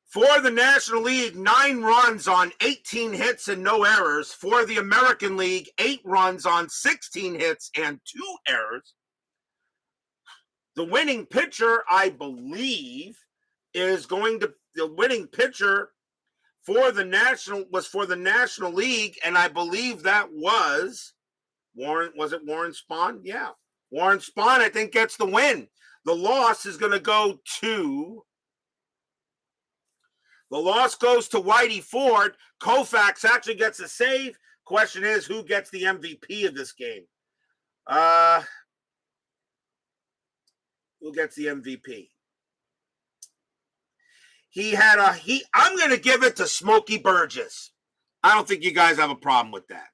For the National League, 9 runs on 18 hits and no errors. For the American League, 8 runs on 16 hits and 2 errors. The winning pitcher, I believe, is going to the winning pitcher for the National League, and I believe that was Warren. Was it Warren Spahn? Yeah, Warren Spahn, I think, gets the win. The loss is going to go to. The loss goes to Whitey Ford. Koufax actually gets a save. Question is, who gets the MVP of this game? Who gets the MVP? I'm going to give it to Smokey Burgess. I don't think you guys have a problem with that.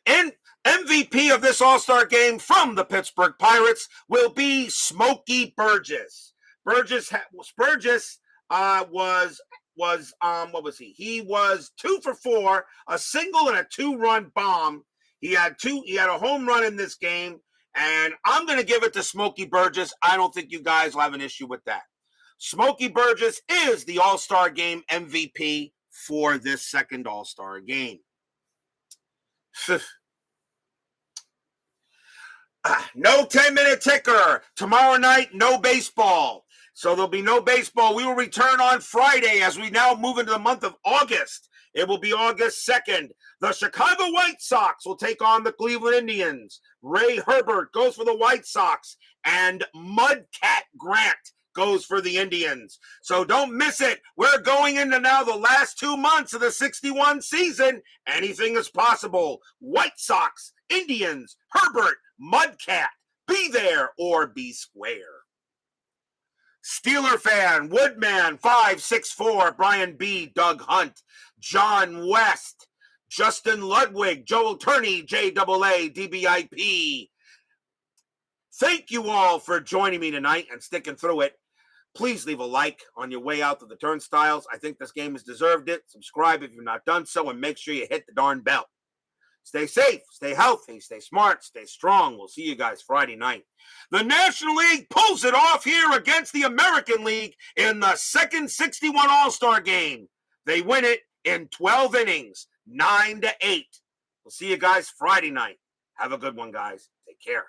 And MVP of this All-Star game from the Pittsburgh Pirates will be Smokey Burgess. Burgess was what was he? He was 2 for 4, a single and a 2-run bomb. He had a home run in this game, and I'm going to give it to Smokey Burgess. I don't think you guys will have an issue with that. Smokey Burgess is the All-Star Game MVP for this second All-Star game. No 10-minute ticker. Tomorrow night, no baseball. So there'll be no baseball. We will return on Friday as we now move into the month of August. It will be August 2nd. The Chicago White Sox will take on the Cleveland Indians. Ray Herbert goes for the White Sox, and Mudcat Grant goes for the Indians. So don't miss it. We're going into now the last 2 months of the 61 season. Anything is possible. White Sox, Indians, Herbert, Mudcat. Be there or be square. Steeler fan, Woodman, 564, Brian B., Doug Hunt, John West, Justin Ludwig, Joel Turney, JAA, DBIP. Thank you all for joining me tonight and sticking through it. Please leave a like on your way out to the turnstiles. I think this game has deserved it. Subscribe if you've not done so, and make sure you hit the darn bell. Stay safe, stay healthy, stay smart, stay strong. We'll see you guys Friday night. The National League pulls it off here against the American League in the second 61 All-Star game. They win it in 12 innings, 9-8. We'll see you guys Friday night. Have a good one, guys. Take care.